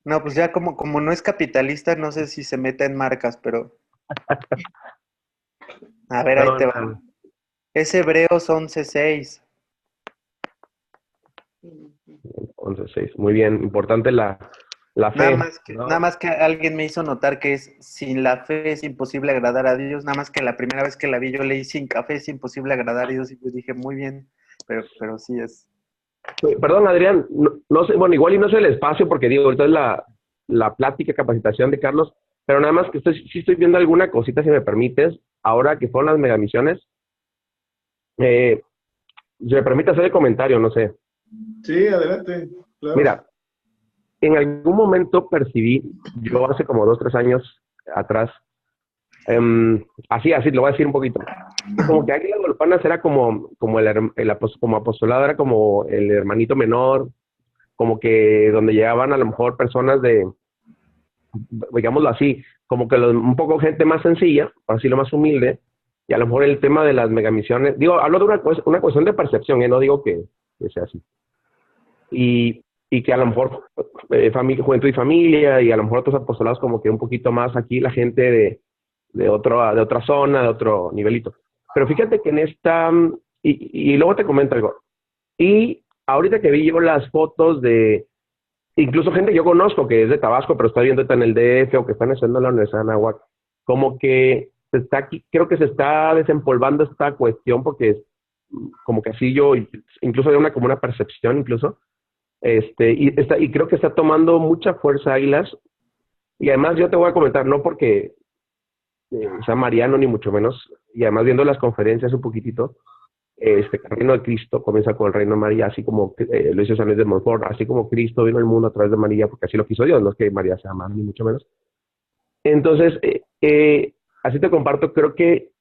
S3: No, pues ya como no es capitalista, no sé si se mete en marcas, pero... A ver, ahí te va. Es Hebreos 11:6.
S4: 11:6. Muy bien, importante la fe.
S3: Nada más que alguien me hizo notar que sin la fe es imposible agradar a Dios. Nada más que la primera vez que la vi yo leí sin café es imposible agradar a Dios y yo dije muy bien, pero sí es.
S4: Perdón, Adrián, no sé, bueno, igual y no sé el espacio porque digo, ahorita es la plática, capacitación de Carlos, pero nada más que sí estoy viendo alguna cosita, si me permites, ahora que fueron las megamisiones, si me permite hacer el comentario, no sé.
S1: Sí, adelante. Claro.
S4: Mira, en algún momento percibí, yo hace como 2, 3 años atrás, así, lo voy a decir un poquito, como que Águilas Guadalupanas era como como apostolado, era como el hermanito menor, como que donde llegaban a lo mejor personas digámoslo así, como que un poco gente más sencilla, por así lo más humilde, y a lo mejor el tema de las megamisiones, digo, hablo de una cuestión de percepción, no digo que sea así. Y que a lo mejor juventud y familia, y a lo mejor otros apostolados como que un poquito más aquí la gente de otra zona, de otro nivelito. Pero fíjate que en esta, y luego te comento algo, y ahorita que vi yo las fotos de, incluso gente que yo conozco que es de Tabasco, pero está viendo en el DF o que están estudiando en la Universidad de Anáhuac, como que creo que se está desempolvando esta cuestión porque como que así yo, incluso hay como una percepción incluso, y creo que está tomando mucha fuerza Águilas, y además yo te voy a comentar, no porque sea mariano ni mucho menos, y además viendo las conferencias un poquitito, el reino de Cristo comienza con el reino de María, así como lo hizo San Luis de Montfort, así como Cristo vino al mundo a través de María, porque así lo quiso Dios, no es que María sea amada ni mucho menos. Entonces, así te comparto, creo que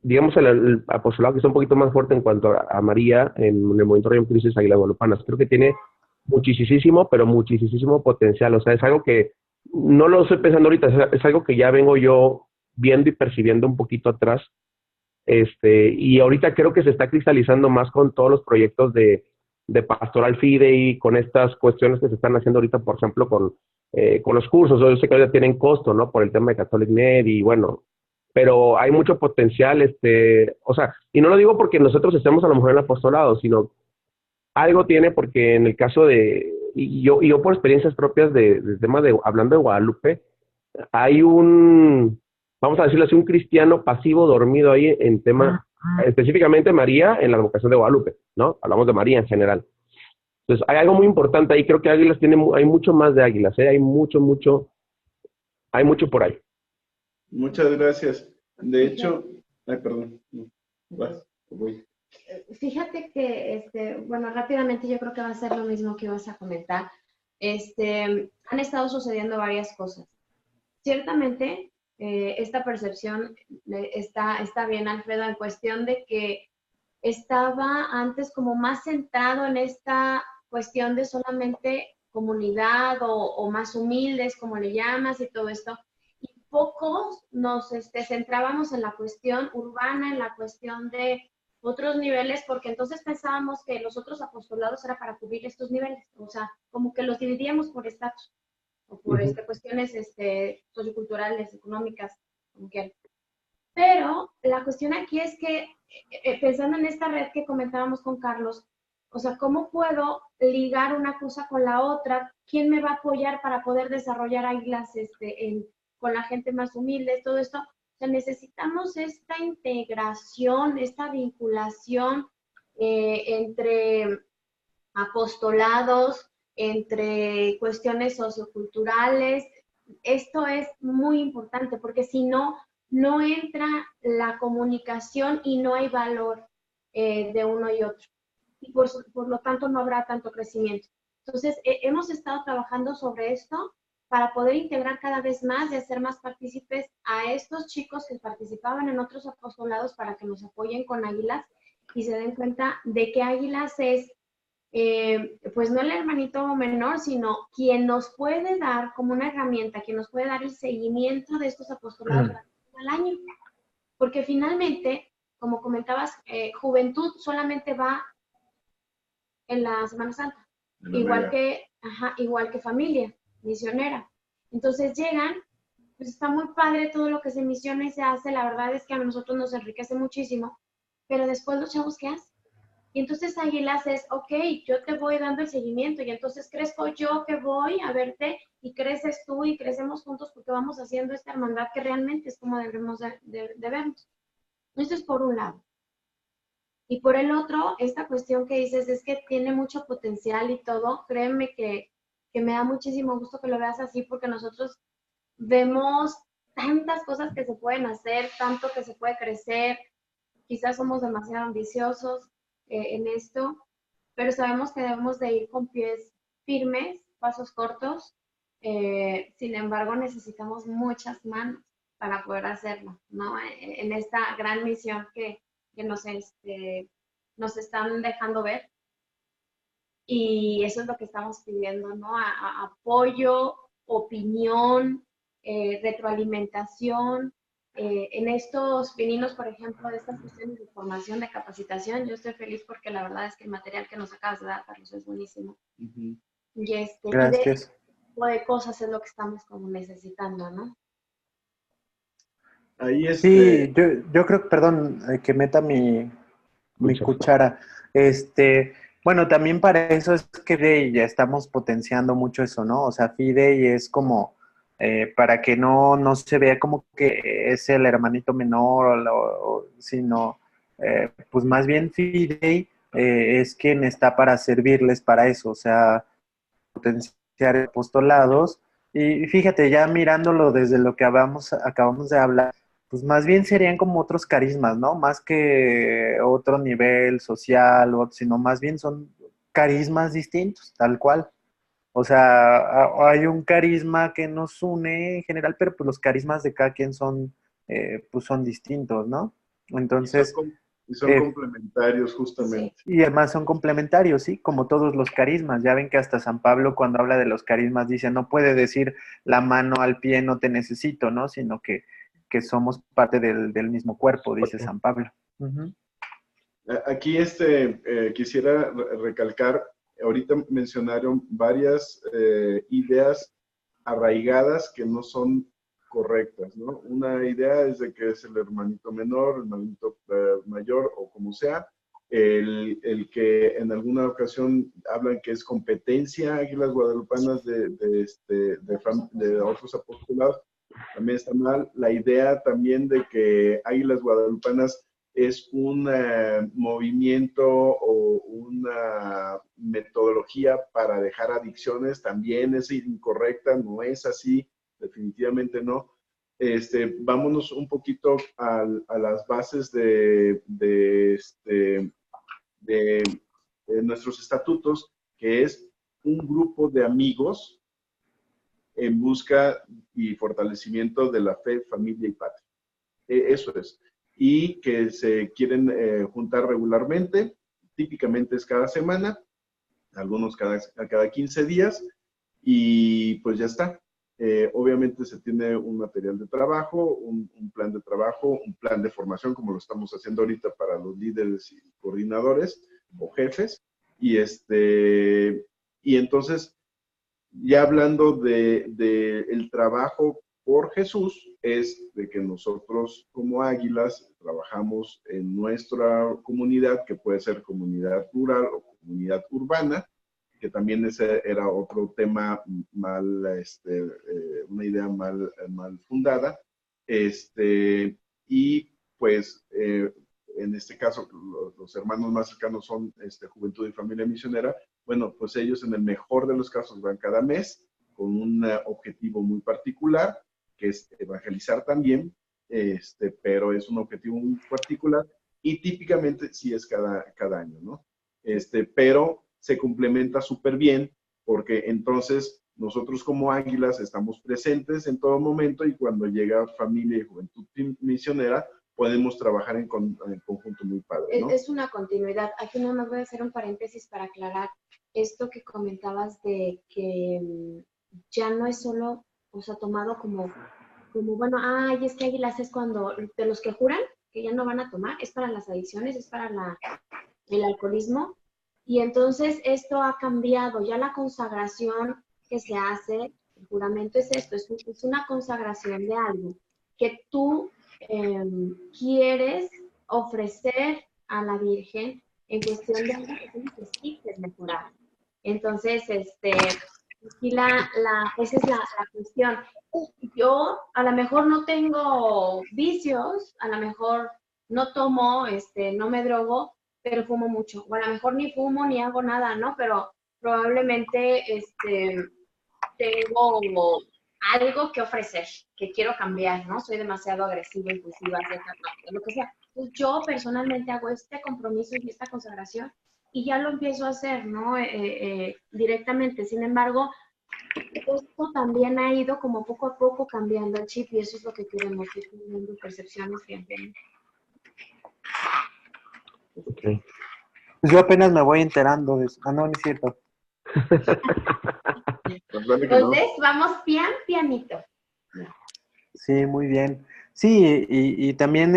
S4: digamos el apostolado que está un poquito más fuerte en cuanto a María en el movimiento Reino de Cristo es Águilas Guadalupanas. Creo que tiene muchísimo, pero muchísimo potencial. O sea, es algo que no lo estoy pensando ahorita, es algo que ya vengo yo viendo y percibiendo un poquito atrás. Y ahorita creo que se está cristalizando más con todos los proyectos de Pastoral Fidei, con estas cuestiones que se están haciendo ahorita, por ejemplo, con los cursos. Yo sé que ahorita tienen costo, ¿no? Por el tema de Catholic Med y bueno, pero hay mucho potencial, o sea, y no lo digo porque nosotros estemos a lo mejor en el apostolado, sino algo tiene porque en el caso de, y yo por experiencias propias del tema de, hablando de Guadalupe, hay vamos a decirlo así, un cristiano pasivo dormido ahí en tema, específicamente María en la vocación de Guadalupe, ¿no? Hablamos de María en general. Entonces, hay algo muy importante ahí, creo que Águilas hay mucho más de Águilas, ¿eh? Hay hay mucho por ahí.
S1: Muchas gracias. De hecho, ay, perdón. Voy.
S2: Fíjate que, bueno, rápidamente yo creo que va a ser lo mismo que ibas a comentar. Han estado sucediendo varias cosas. Ciertamente, esta percepción está bien, Alfredo, en cuestión de que estaba antes como más centrado en esta cuestión de solamente comunidad o más humildes, como le llamas, y todo esto. Y pocos nos centrábamos en la cuestión urbana, en la cuestión de otros niveles, porque entonces pensábamos que los otros apostolados era para cubrir estos niveles, o sea, como que los dividíamos por estatus o por cuestiones socioculturales, económicas, como quieran. Pero la cuestión aquí es que, pensando en esta red que comentábamos con Carlos, o sea, ¿cómo puedo ligar una cosa con la otra? ¿Quién me va a apoyar para poder desarrollar águilas con la gente más humilde? Todo esto. O sea, necesitamos esta integración, esta vinculación entre apostolados, entre cuestiones socioculturales. Esto es muy importante porque si no, no entra la comunicación y no hay valor de uno y otro. Y por lo tanto no habrá tanto crecimiento. Entonces, hemos estado trabajando sobre esto para poder integrar cada vez más y hacer más partícipes a estos chicos que participaban en otros apostolados para que nos apoyen con Águilas y se den cuenta de que Águilas es pues no el hermanito menor, sino quien nos puede dar como una herramienta, quien nos puede dar el seguimiento de estos apostolados durante todo el año. Porque finalmente, como comentabas, juventud solamente va en la Semana Santa, igual que familia misionera. Entonces llegan, pues está muy padre todo lo que se misiona y se hace, la verdad es que a nosotros nos enriquece muchísimo, pero después los chavos, ¿qué hacen? Y entonces Águilas es, ok, yo te voy dando el seguimiento y entonces crezco yo que voy a verte y creces tú y crecemos juntos porque vamos haciendo esta hermandad que realmente es como debemos de vernos. Esto es por un lado. Y por el otro, esta cuestión que dices es que tiene mucho potencial y todo, créeme que me da muchísimo gusto que lo veas así porque nosotros vemos tantas cosas que se pueden hacer, tanto que se puede crecer, quizás somos demasiado ambiciosos en esto, pero sabemos que debemos de ir con pies firmes, pasos cortos, sin embargo necesitamos muchas manos para poder hacerlo, ¿no? En esta gran misión que nos están dejando ver y eso es lo que estamos pidiendo, ¿no? Apoyo, opinión, retroalimentación. En estos pininos, por ejemplo, de estas cuestiones de formación, de capacitación, yo estoy feliz porque la verdad es que el material que nos acabas de dar, Carlos, es buenísimo. Y
S3: Gracias.
S2: y de este tipo de cosas es lo que estamos como necesitando, ¿no?
S1: Ahí
S3: Sí, yo creo, perdón, que meta mi cuchara. Bueno, también para eso es que Fidei ya estamos potenciando mucho eso, ¿no? O sea, Fidei es como para que no se vea como que es el hermanito menor, sino pues más bien Fidei es quien está para servirles para eso, o sea, potenciar apostolados. Y fíjate, ya mirándolo desde lo que acabamos de hablar, pues más bien serían como otros carismas, ¿no? Más que otro nivel social, sino más bien son carismas distintos, tal cual. O sea, hay un carisma que nos une en general, pero pues los carismas de cada quien pues son distintos, ¿no? Entonces,
S1: y son complementarios justamente.
S3: y además son complementarios, ¿sí? Como todos los carismas. Ya ven que hasta San Pablo cuando habla de los carismas dice, no puede decir la mano al pie no te necesito, ¿no? Sino que somos parte del mismo cuerpo, dice San Pablo.
S1: Aquí quisiera recalcar, ahorita mencionaron varias ideas arraigadas que no son correctas, ¿no? Una idea es de que es el hermanito menor, el hermanito mayor o como sea, el que en alguna ocasión hablan que es competencia Águilas Guadalupanas de otros apostolados, también está mal. La idea también de que Águilas Guadalupanas es un movimiento o una metodología para dejar adicciones, también es incorrecta, no es así, definitivamente no. Vámonos un poquito a las bases de nuestros estatutos, que es un grupo de amigos en busca y fortalecimiento de la fe, familia y patria. Eso es. Y que se quieren juntar regularmente, típicamente es cada semana, algunos cada 15 días, y pues ya está. Obviamente se tiene un material de trabajo, un plan de trabajo, un plan de formación, como lo estamos haciendo ahorita para los líderes y coordinadores o jefes, y entonces, ya hablando de el trabajo por Jesús, es de que nosotros como Águilas trabajamos en nuestra comunidad, que puede ser comunidad rural o comunidad urbana, que también ese era otro tema mal, una idea mal fundada. Y pues en este caso los hermanos más cercanos son Juventud y Familia Misionera. Bueno, pues ellos en el mejor de los casos van cada mes con un objetivo muy particular, que es evangelizar también, pero es un objetivo muy particular y típicamente sí es cada año, ¿no? Pero se complementa súper bien porque entonces nosotros como Águilas estamos presentes en todo momento y cuando llega Familia y Juventud Misionera podemos trabajar en conjunto muy padre, ¿no?
S2: Es una continuidad. Aquí nada más voy a hacer un paréntesis para aclarar esto que comentabas de que ya no es solo, o sea, tomado como bueno, ay, es que Águilas es cuando, de los que juran que ya no van a tomar, es para las adicciones, es para el alcoholismo. Y entonces esto ha cambiado, ya la consagración que se hace, el juramento es esto, es una consagración de algo que tú quieres ofrecer a la Virgen en cuestión de algo que tú necesites mejorar. Entonces, aquí esa es la cuestión. Yo a lo mejor no tengo vicios, a lo mejor no tomo, no me drogo, pero fumo mucho. O a lo mejor ni fumo ni hago nada, ¿no? Pero probablemente tengo algo que ofrecer, que quiero cambiar, ¿no? Soy demasiado agresiva, impulsiva, lo que sea. Entonces, yo personalmente hago este compromiso y esta consagración y ya lo empiezo a hacer, ¿no? Directamente. Sin embargo, esto también ha ido como poco a poco cambiando el chip y eso es lo que queremos, ir teniendo percepciones bien.
S3: Okay. Pues yo apenas me voy enterando de eso. Ah, no, no es cierto.
S2: Entonces, vamos pianito.
S3: Sí, muy bien. Sí, y también,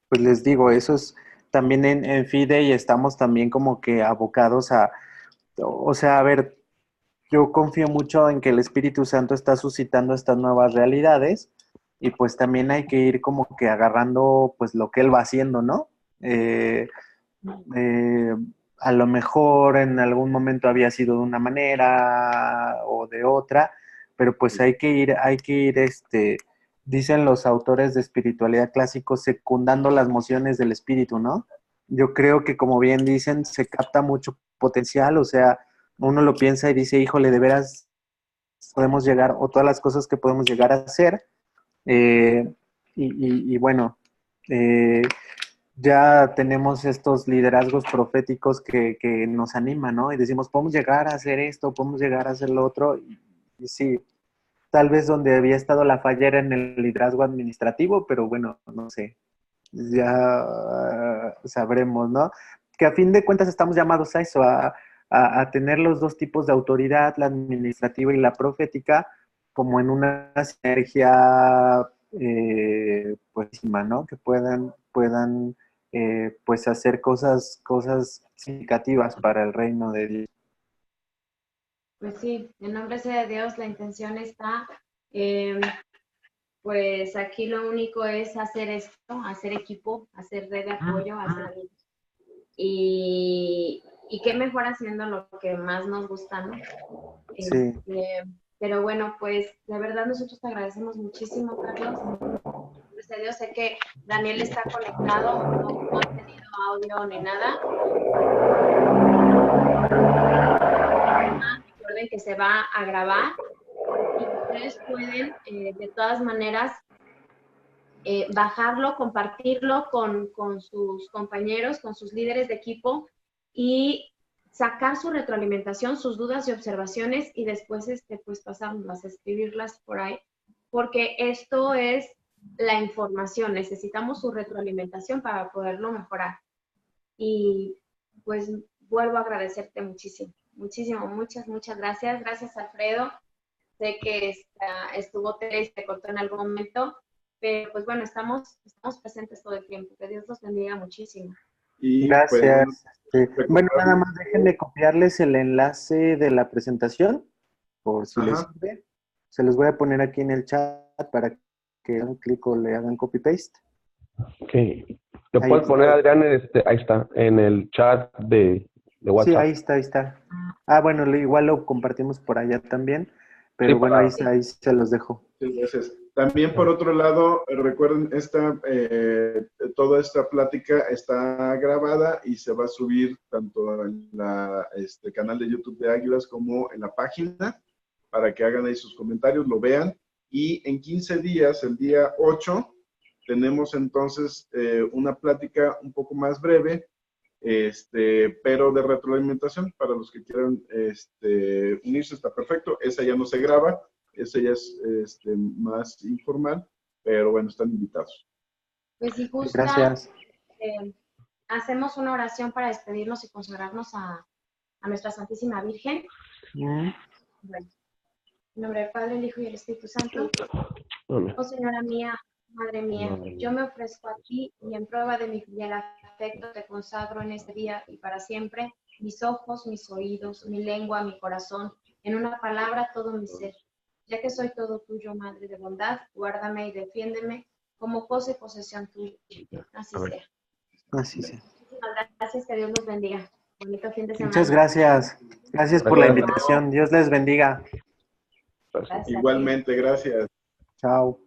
S3: pues les digo, eso es también en FIDE y estamos también como que abocados o sea, a ver, yo confío mucho en que el Espíritu Santo está suscitando estas nuevas realidades y pues también hay que ir como que agarrando pues lo que Él va haciendo, ¿no? A lo mejor en algún momento había sido de una manera o de otra, pero pues hay que ir, dicen los autores de espiritualidad clásicos, secundando las mociones del espíritu, ¿no? Yo creo que como bien dicen, se capta mucho potencial, o sea, uno lo piensa y dice, híjole, de veras podemos llegar, o todas las cosas que podemos llegar a hacer, y bueno, ya tenemos estos liderazgos proféticos que nos animan, ¿no? Y decimos, podemos llegar a hacer esto, podemos llegar a hacer lo otro. Y sí, tal vez donde había estado la falla era en el liderazgo administrativo, pero bueno, no sé, ya sabremos, ¿no? Que a fin de cuentas estamos llamados a eso, a tener los dos tipos de autoridad, la administrativa y la profética, como en una sinergia, pues, ¿no? Que puedan pues hacer cosas significativas para el reino de Dios.
S2: Pues sí, en nombre sea de Dios, la intención está Pues aquí lo único es hacer esto, hacer equipo, hacer red de apoyo, hacer amigos. Y qué mejor haciendo lo que más nos gusta, ¿no?
S3: Sí.
S2: Pero bueno, pues de verdad nosotros te agradecemos muchísimo, Carlos. Gracias a Dios, sé que Daniel está conectado, no ha tenido audio ni nada. Recuerden que se va a grabar y ustedes pueden de todas maneras bajarlo, compartirlo con sus compañeros, con sus líderes de equipo y sacar su retroalimentación, sus dudas y observaciones y después pues pasarlas, escribirlas por ahí, porque esto es la información, necesitamos su retroalimentación para poderlo mejorar. Y pues vuelvo a agradecerte muchísimo, muchísimo, muchas gracias. Gracias, Alfredo. Sé que estuvo Tere y se cortó en algún momento, pero pues bueno, estamos presentes todo el tiempo. Que Dios los bendiga muchísimo.
S1: Y
S3: Gracias.
S1: pues,
S3: Bueno, nada más déjenme copiarles el enlace de la presentación, por si les
S1: Ajá.
S3: sirve. Se los voy a poner aquí en el chat para que hagan clic o le hagan copy-paste.
S4: Ok. ¿Lo
S3: Ahí
S4: puedes
S3: está.
S4: poner, Adrián? Ahí está, en el chat de
S3: Sí,
S4: WhatsApp.
S3: ahí está. Ah, bueno, igual lo compartimos por allá también, pero
S4: Sí,
S3: bueno,
S4: para-
S3: ahí se los dejo.
S1: Muchas gracias. También, por otro lado, recuerden, toda esta plática está grabada y se va a subir tanto en el canal de YouTube de Águilas como en la página para que hagan ahí sus comentarios, lo vean. Y en 15 días, el día 8, tenemos entonces una plática un poco más breve, pero de retroalimentación para los que quieran unirse, está perfecto. Esa ya no se graba. Ese ya es más informal, pero bueno, están invitados.
S2: Pues si gusta,
S3: Gracias.
S2: hacemos una oración para despedirnos y consagrarnos a nuestra Santísima Virgen. Bueno, en nombre del Padre, el Hijo y el Espíritu Santo. Oh Señora mía, Madre mía, yo me ofrezco a ti y en prueba de mi fiel afecto te consagro en este día y para siempre mis ojos, mis oídos, mi lengua, mi corazón, en una palabra todo mi ser. Ya que soy todo tuyo, Madre de bondad, guárdame y defiéndeme como cosa y posesión tuya. Así sea.
S3: Así sea.
S2: Muchísimas gracias, que Dios los bendiga. Bonito fin de semana.
S3: Muchas gracias. Gracias por la invitación. Dios les bendiga.
S2: Gracias.
S1: Igualmente, gracias.
S3: Chao.